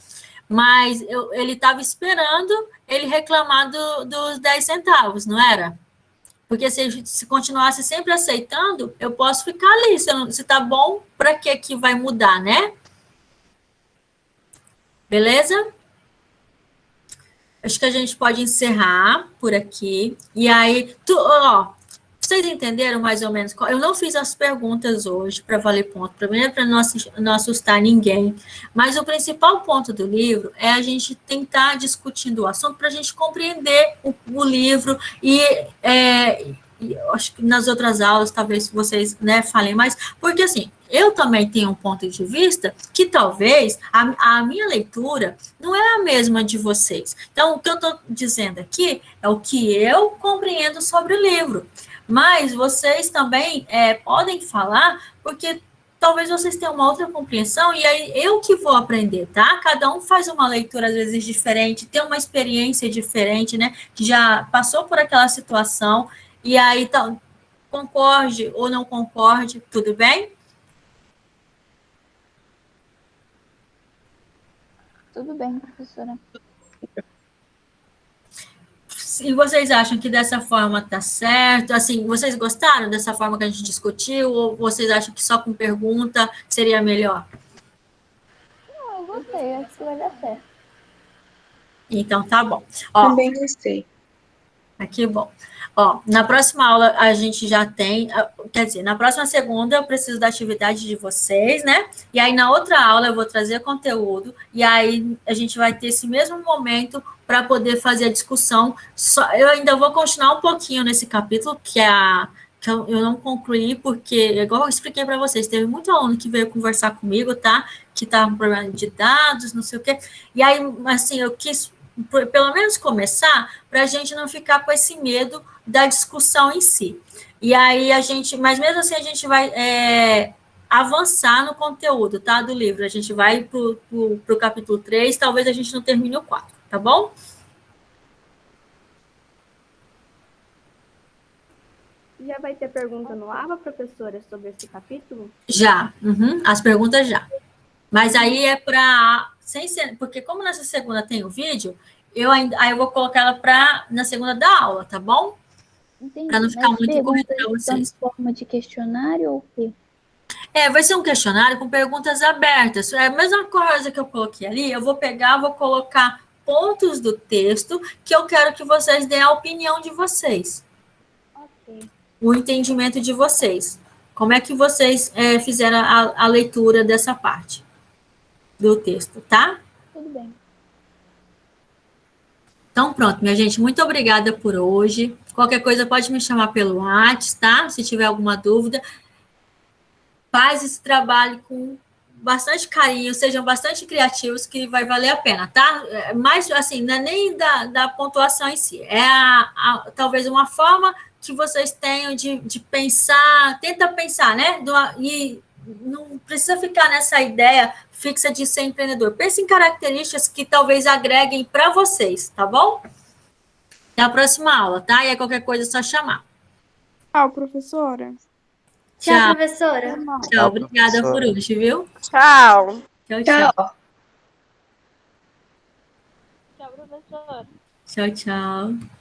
mas ele estava esperando ele reclamar dos 10 centavos, não era? Porque se continuasse sempre aceitando, eu posso ficar ali. Se tá bom, para que vai mudar, né? Beleza? Acho que a gente pode encerrar por aqui. E aí, vocês entenderam mais ou menos? Eu não fiz as perguntas hoje para valer ponto. Primeiro, para não assustar ninguém. Mas o principal ponto do livro é a gente tentar discutindo o assunto para a gente compreender o livro e e eu acho que nas outras aulas talvez vocês, né, falem mais, porque assim, eu também tenho um ponto de vista que talvez a minha leitura não é a mesma de vocês. Então, o que eu estou dizendo aqui é o que eu compreendo sobre o livro. Mas vocês também podem falar, porque talvez vocês tenham uma outra compreensão, e aí eu que vou aprender, tá? Cada um faz uma leitura, às vezes, diferente, tem uma experiência diferente, né? Que já passou por aquela situação, e aí, então, concorde ou não concorde, tudo bem? Tudo bem, professora. E vocês acham que dessa forma tá certo? Assim, vocês gostaram dessa forma que a gente discutiu? Ou vocês acham que só com pergunta seria melhor? Não, eu gostei, acho que vai dar certo. Então, tá bom. Ó, Também gostei. aqui, bom. Ó, na próxima aula a gente já tem, quer dizer, na próxima segunda eu preciso da atividade de vocês, né? E aí na outra aula eu vou trazer conteúdo, e aí a gente vai ter esse mesmo momento para poder fazer a discussão. Eu ainda vou continuar um pouquinho nesse capítulo, que eu não concluí, porque, igual eu expliquei para vocês, teve muito aluno que veio conversar comigo, tá? Que estava com problema de dados, não sei o quê. E aí, assim, eu quis pelo menos começar, para a gente não ficar com esse medo da discussão em si. E aí mas mesmo assim a gente vai avançar no conteúdo, tá, do livro. A gente vai para o capítulo 3, talvez a gente não termine o 4, tá bom? Já vai ter pergunta no ABA, professora, sobre esse capítulo? Já, as perguntas já. Mas aí é para... Porque como nessa segunda tem o vídeo, aí eu vou colocar ela na segunda da aula, tá bom? Entendi. Para não ficar muito corrido para São em vocês. forma de questionário ou o quê? Vai ser um questionário com perguntas abertas. É a mesma coisa que eu coloquei ali, eu vou colocar pontos do texto que eu quero que vocês deem a opinião de vocês. Ok. O entendimento de vocês. Como é que vocês fizeram a leitura dessa parte do texto, tá? Tudo bem. Então, pronto, minha gente, muito obrigada por hoje. Qualquer coisa pode me chamar pelo WhatsApp, tá? Se tiver alguma dúvida. Faz esse trabalho com bastante carinho, sejam bastante criativos, que vai valer a pena, tá? Mas, assim, não é nem da pontuação em si. É talvez uma forma que vocês tenham de pensar, tenta pensar, né? E não precisa ficar nessa ideia fixa de ser empreendedor. Pense em características que talvez agreguem para vocês, tá bom? Até a próxima aula, tá? E aí qualquer coisa é só chamar. Tchau, professora. Tchau, professora. Tchau, obrigada por hoje, viu? Tchau. Tchau, tchau. Tchau, professora. Tchau, tchau.